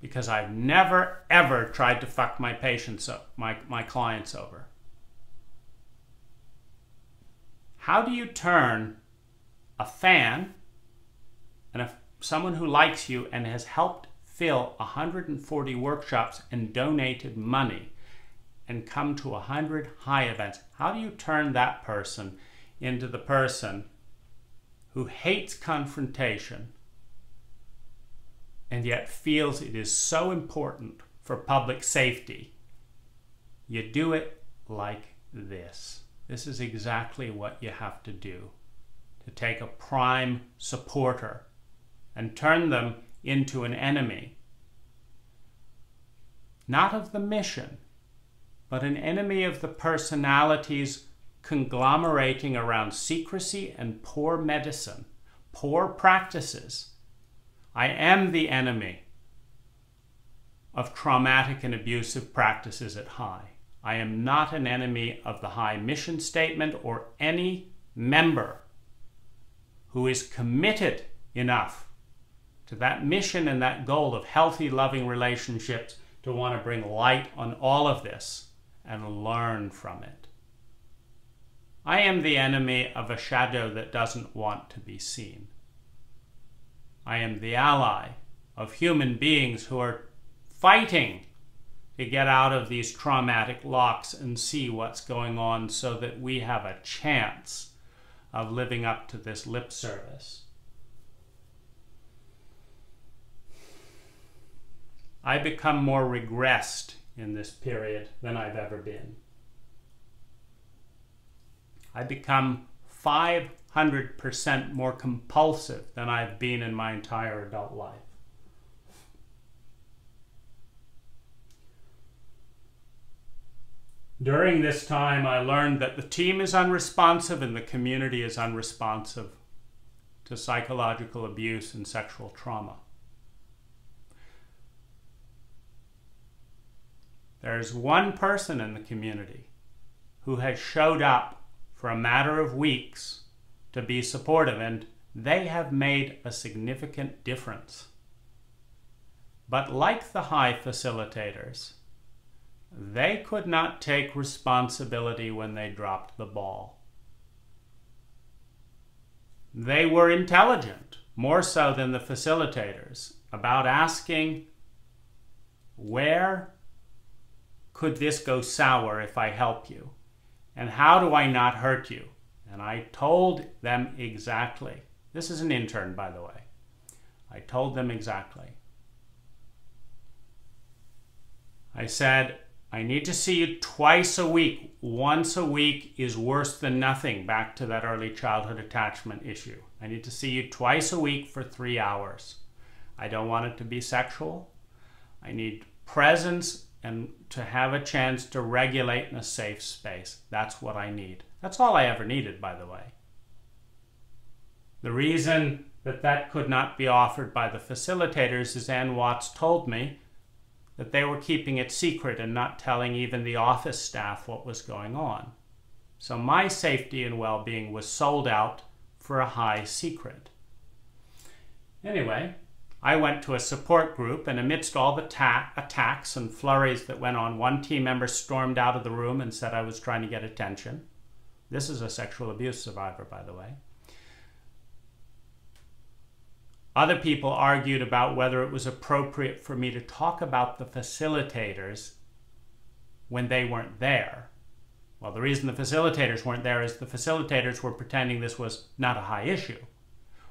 because I've never ever tried to fuck my patients up, my clients over. How do you turn a fan and someone who likes you and has helped fill 140 workshops and donated money and come to 100 high events? How do you turn that person into the person who hates confrontation and yet feels it is so important for public safety? You do it like this. This is exactly what you have to do to take a prime supporter and turn them into an enemy, not of the mission, but an enemy of the personalities conglomerating around secrecy and poor medicine, poor practices. I am the enemy of traumatic and abusive practices at High. I am not an enemy of the High mission statement or any member who is committed enough to that mission and that goal of healthy, loving relationships to want to bring light on all of this and learn from it. I am the enemy of a shadow that doesn't want to be seen. I am the ally of human beings who are fighting to get out of these traumatic locks and see what's going on so that we have a chance of living up to this lip service. I become more regressed in this period than I've ever been. I become 500% more compulsive than I've been in my entire adult life. During this time, I learned that the team is unresponsive and the community is unresponsive to psychological abuse and sexual trauma. There's one person in the community who has showed up for a matter of weeks to be supportive, and they have made a significant difference. But like the high facilitators, they could not take responsibility when they dropped the ball. They were intelligent, more so than the facilitators, about asking, where could this go sour if I help you? And how do I not hurt you? And I told them exactly. This is an intern, by the way. I told them exactly. I said, I need to see you twice a week. Once a week is worse than nothing, back to that early childhood attachment issue. I need to see you twice a week for 3 hours. I don't want it to be sexual. I need presence and to have a chance to regulate in a safe space. That's what I need. That's all I ever needed, by the way. The reason that that could not be offered by the facilitators is Ann Watts told me that they were keeping it secret and not telling even the office staff what was going on. So my safety and well-being was sold out for a high secret. Anyway, I went to a support group, and amidst all the attacks and flurries that went on, one team member stormed out of the room and said I was trying to get attention. This is a sexual abuse survivor, by the way. Other people argued about whether it was appropriate for me to talk about the facilitators when they weren't there. Well, the reason the facilitators weren't there is the facilitators were pretending this was not a high issue.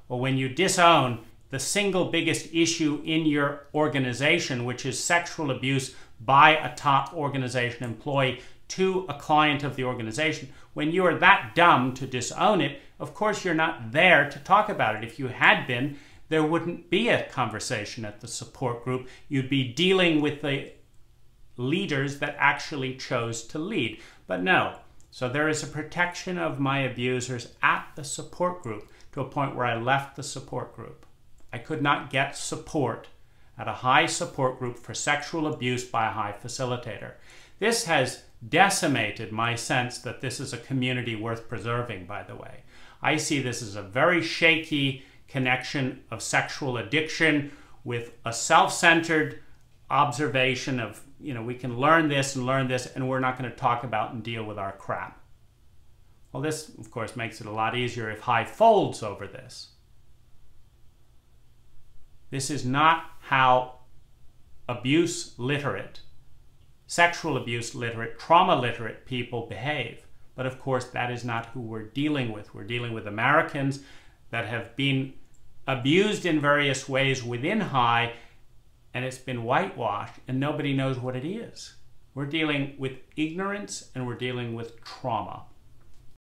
Well, when you disown the single biggest issue in your organization, which is sexual abuse by a top organization employee to a client of the organization, when you are that dumb to disown it, of course you're not there to talk about it. If you had been, there wouldn't be a conversation at the support group. You'd be dealing with the leaders that actually chose to lead. But no. So there is a protection of my abusers at the support group to a point where I left the support group. I could not get support at a high support group for sexual abuse by a high facilitator. This has decimated my sense that this is a community worth preserving, by the way. I see this as a very shaky connection of sexual addiction with a self-centered observation of, we can learn this, and we're not going to talk about and deal with our crap. Well, this, of course, makes it a lot easier if high folds over this. This is not how abuse literate, sexual abuse literate, trauma literate people behave. But of course, that is not who we're dealing with. We're dealing with Americans that have been abused in various ways within high, and it's been whitewashed, and nobody knows what it is. We're dealing with ignorance, and we're dealing with trauma.